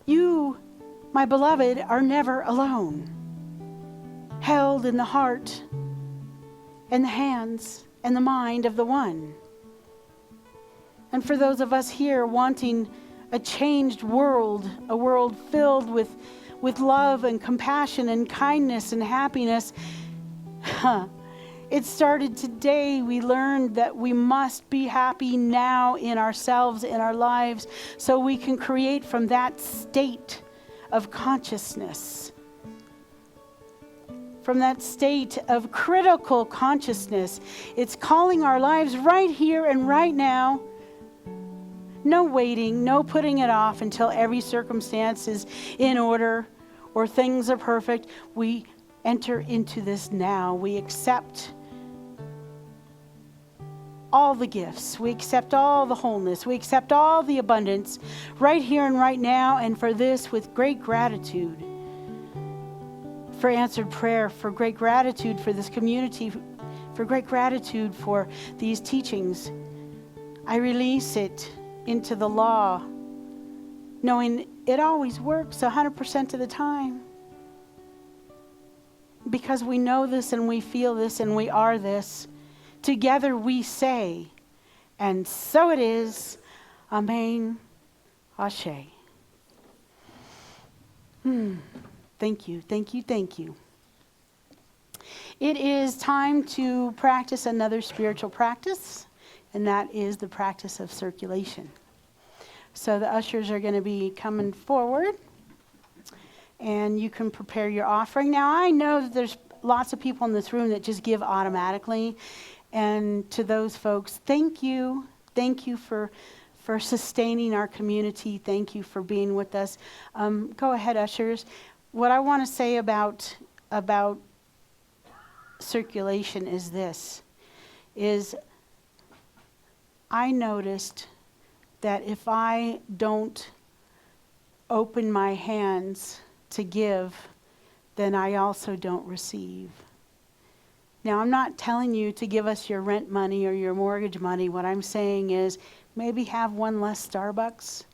S3: You, my beloved, are never alone. Held in the heart and the hands and the mind of the one. And for those of us here wanting a changed world, a world filled with love and compassion and kindness and happiness. It started today. We learned that we must be happy now in ourselves, in our lives, so we can create from that state of consciousness. From that state of critical consciousness. It's calling our lives right here and right now. No waiting, no putting it off until every circumstance is in order or things are perfect. We enter into this now. We accept all the gifts. We accept all the wholeness. We accept all the abundance right here and right now. And for this, with great gratitude for answered prayer, for great gratitude for this community, for great gratitude for these teachings, I release it into the law, knowing it always works 100% of the time. because we know this and we feel this and we are this, together we say, and so it is. Amen. Ashe. Thank you, thank you, thank you. It is time to practice another spiritual practice, and that is the practice of circulation. So the ushers are going to be coming forward, and you can prepare your offering. Now, I know that there's lots of people in this room that just give automatically, and to those folks, thank you. Thank you for sustaining our community. Thank you for being with us. Go ahead, ushers. What I want to say about circulation is this, is I noticed that if I don't open my hands to give, then I also don't receive. Now, I'm not telling you to give us your rent money or your mortgage money. What I'm saying is maybe have one less Starbucks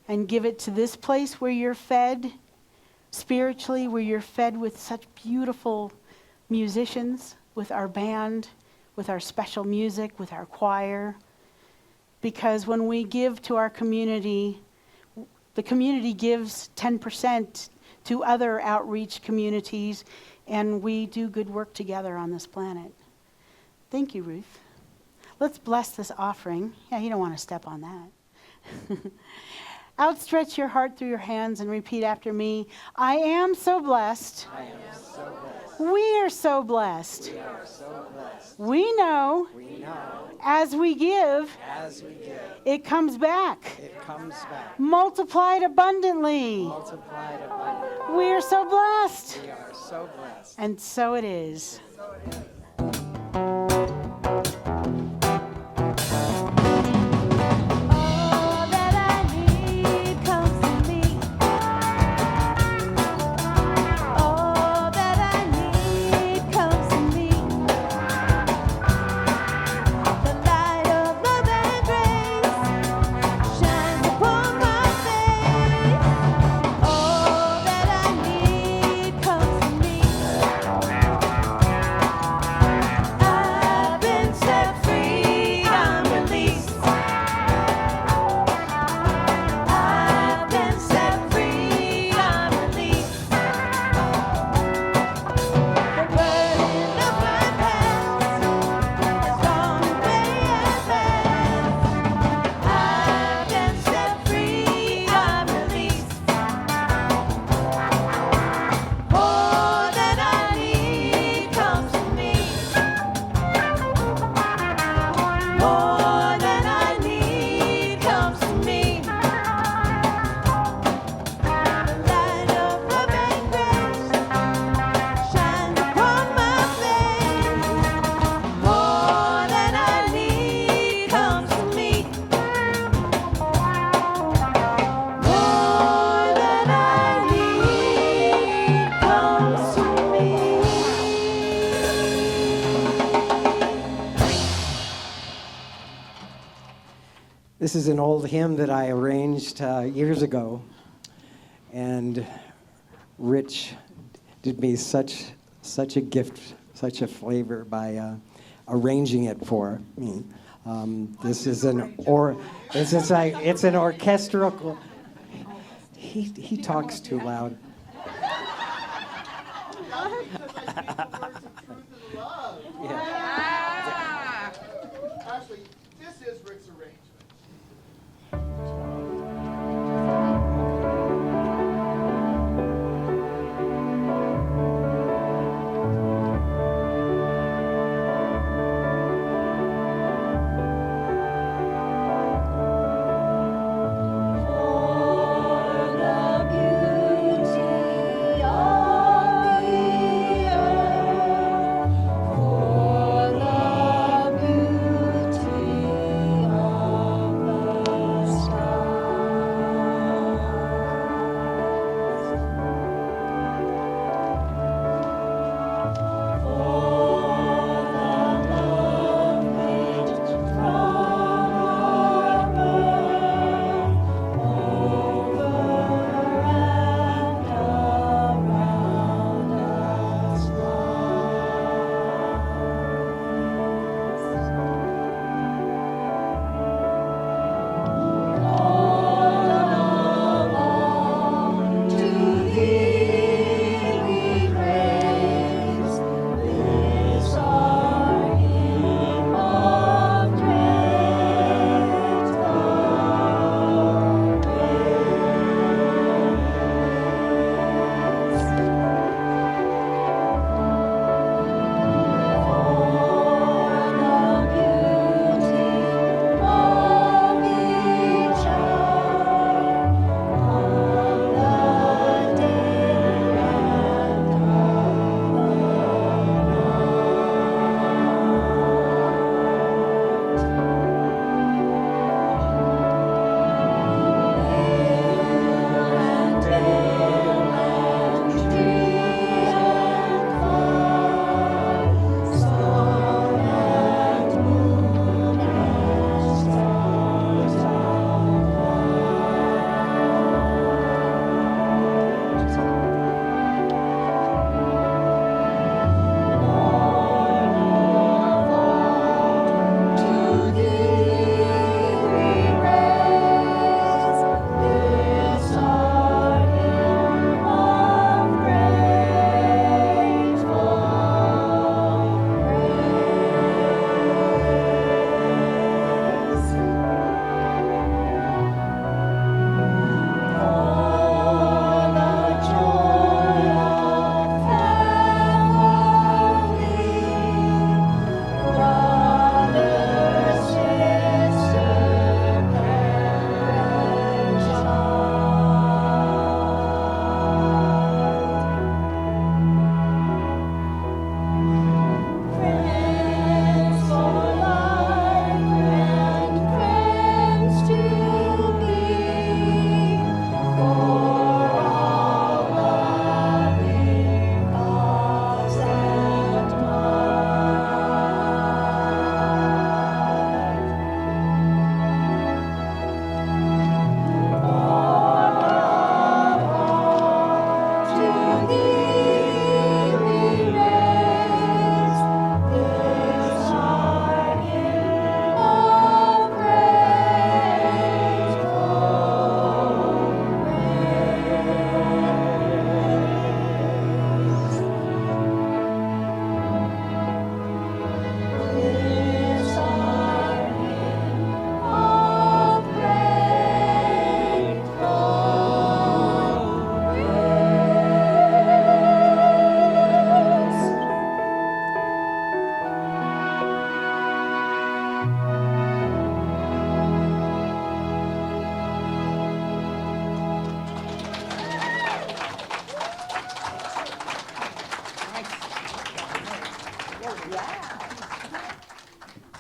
S3: and give it to this place where you're fed spiritually, where you're fed with such beautiful musicians, with our band, with our special music, with our choir. Because when we give to our community, the community gives 10% to other outreach communities, and we do good work together on this planet. Thank you, Ruth. Let's bless this offering. Yeah, you don't want to step on that. Outstretch your heart through your hands and repeat after me. I am so blessed.
S1: I am so blessed.
S3: We are so blessed.
S1: We are so blessed.
S3: We know as we give, it comes back.
S1: It comes back.
S3: Multiplied abundantly.
S1: Multiplied abundantly.
S3: We are so blessed.
S1: We are so blessed.
S3: And so it is.
S5: All that I need comes to me. All that I need comes to me. The light of love and grace shines upon my face. All that I need comes to me. I've been set free, I'm released. I've been set free, I'm released. The burden of my past has gone away at last. I've been set free, I'm released. All that I need comes to me. More than I need comes to me. The light of love and grace shines upon my face. More than I need comes to me. More than I need comes to me.
S1: This is an old hymn that I arranged years ago, and Rich did me such a gift, such a flavor by arranging it for me. This is it's an orchestral. He talks too loud.
S6: Actually, this is Rick's arrangement.
S5: For the beauty of the earth, for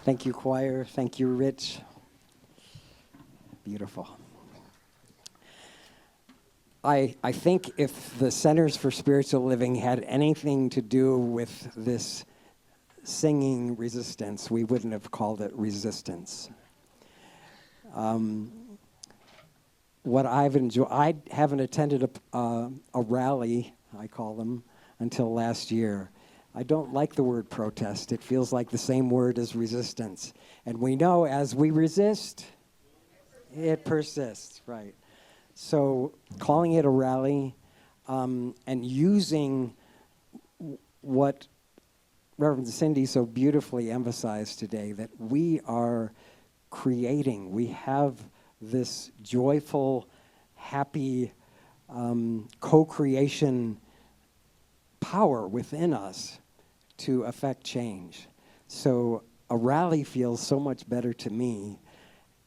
S1: Thank you, choir. Thank you, Rich. Beautiful. I think if the Centers for Spiritual Living had anything to do with this singing resistance, we wouldn't have called it resistance. What I've enjoyed, I haven't attended a rally, I call them, until last year. I don't like the word protest. It feels like the same word as resistance. And we know as we resist, it persists, right? So calling it a rally and using what Reverend Cindy so beautifully emphasized today, that we are creating, we have this joyful, happy co-creation power within us to affect change. So a rally feels so much better to me.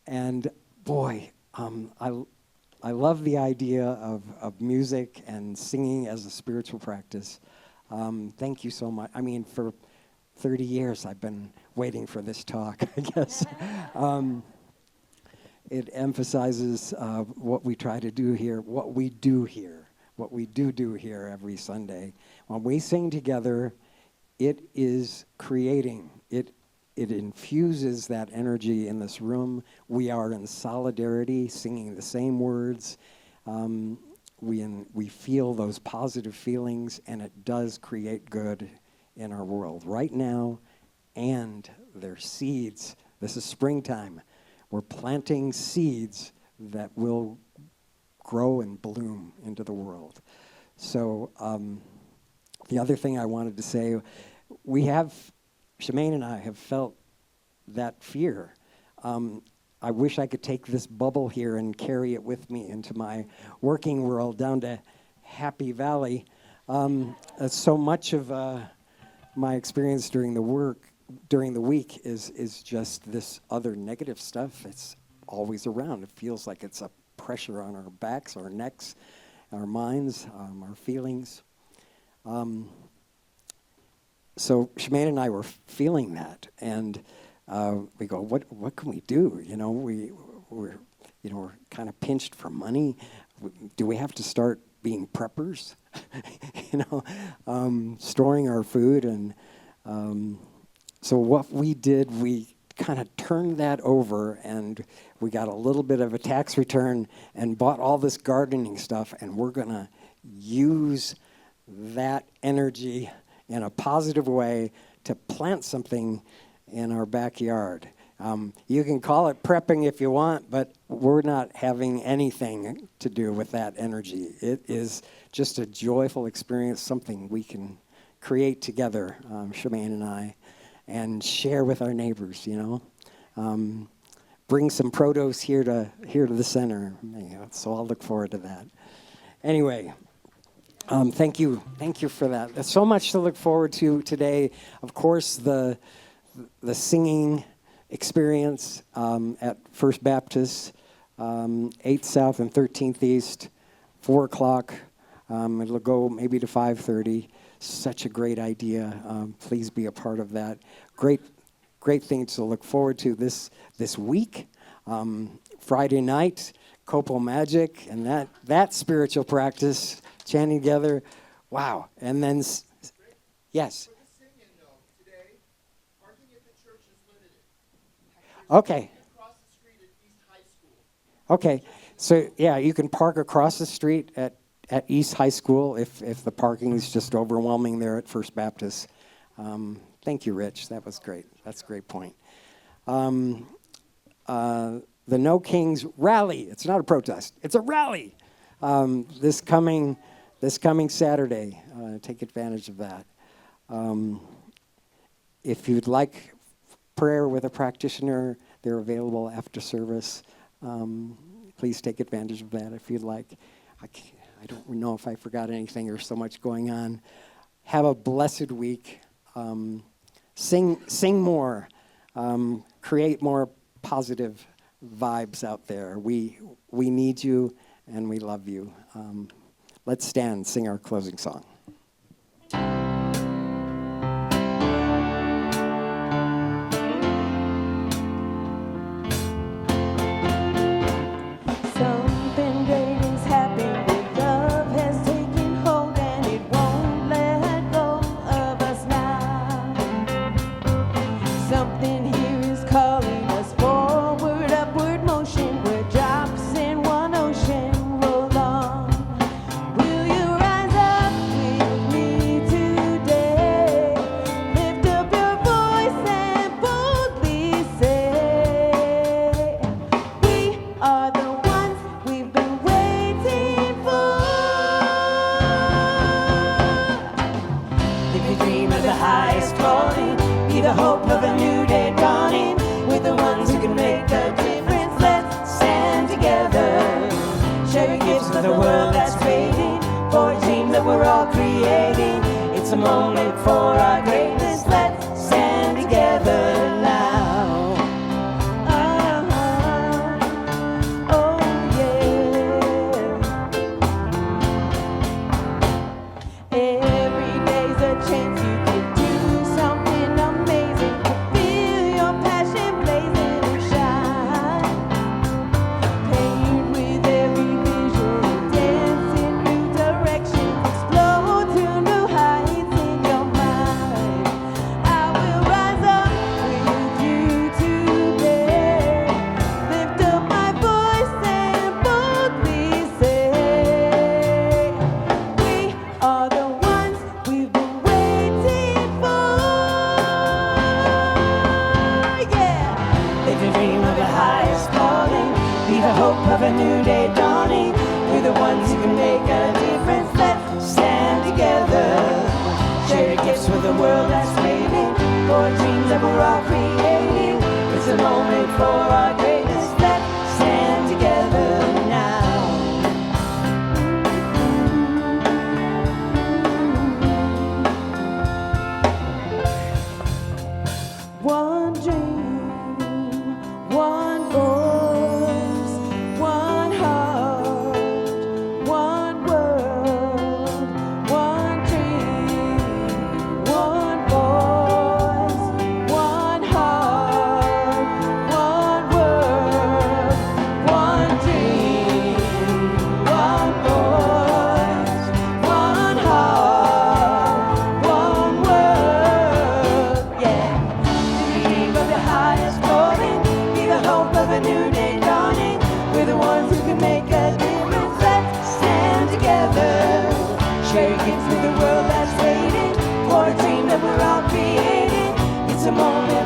S1: And boy, I love the idea of music and singing as a spiritual practice. Thank you so much. I mean, for 30 years I've been waiting for this talk, I guess. It emphasizes what we try to do here, what we do here, what we do here every Sunday. When we sing together, it is creating. It infuses that energy in this room. We are in solidarity, singing the same words. We feel those positive feelings, and it does create good in our world right now. And there's seeds. This is springtime. We're planting seeds that will grow and bloom into the world. So the other thing I wanted to say, Shemaine and I have felt that fear. I wish I could take this bubble here and carry it with me into my working world down to Happy Valley. So much of my experience during the week is just this other negative stuff that's always around. It feels like it's a pressure on our backs, our necks, our minds, our feelings. So Shemaine and I were feeling that, and we go, what can we do? You know, we're kind of pinched for money. Do we have to start being preppers? Storing our food, and so what we did, we kind of turned that over, and we got a little bit of a tax return and bought all this gardening stuff, and we're going to use that energy in a positive way to plant something in our backyard. You can call it prepping if you want, but we're not having anything to do with that energy. It is just a joyful experience, something we can create together, Shemaine and I, and share with our neighbors, Bring some produce here to the center. So I'll look forward to that. Anyway, thank you for that. There's so much to look forward to today. Of course, the singing experience at First Baptist, 8th South and 13th East, 4 o'clock. It'll go maybe to 5:30. Such a great idea. Please be a part of that. Great things to look forward to this week. Friday night, Copo Magic, and that spiritual practice, chanting together. Wow. And then, yes.
S6: For the singing, though, today, parking at the church is limited.
S1: Okay.
S6: Across the street at East High School.
S1: Okay. So, yeah, you can park across the street at East High School if the parking is just overwhelming there at First Baptist. Thank you, Rich. That was great. That's a great point. The No Kings rally. It's not a protest. It's a rally. This coming Saturday. Take advantage of that. If you'd like prayer with a practitioner, they're available after service. Please take advantage of that if you'd like. I don't know if I forgot anything. There's so much going on. Have a blessed week. Sing more. Create more positive vibes out there. We need you, and we love you. Let's stand, sing our closing song.
S5: be the hope of a new day dawning. We're the ones who can make a difference. Let's stand together, sharing gifts with the world that's waiting for a dream that we're all creating. It's a moment for our greatness. Let's stand together now. Oh yeah. Every day's a chance you can do something amazing. Feel your passion blazing and shine. Paint with every vision, dance in new directions, explode to new heights in your mind. I will rise up with you today. Lift up my voice and boldly say, we are the ones we've been waiting for. Yeah. Live your dream of the highest calling. Be the hope of a new day dawning. We're the ones who can make a difference. Let's stand together. Share your gifts with the world that's waiting for dreams that we're all creating. It's a moment for our greatness. Let's stand together now. One dream, one voice, one heart, one world. One dream, one voice, one heart, one world. One dream, one voice, one heart, one world. Yeah. Dream of the highest calling, be the hope of a new day dawning. We're the ones who can make a difference. Let's stand together, share your gifts with the world that's waiting for a dream that we're all creating. It's a moment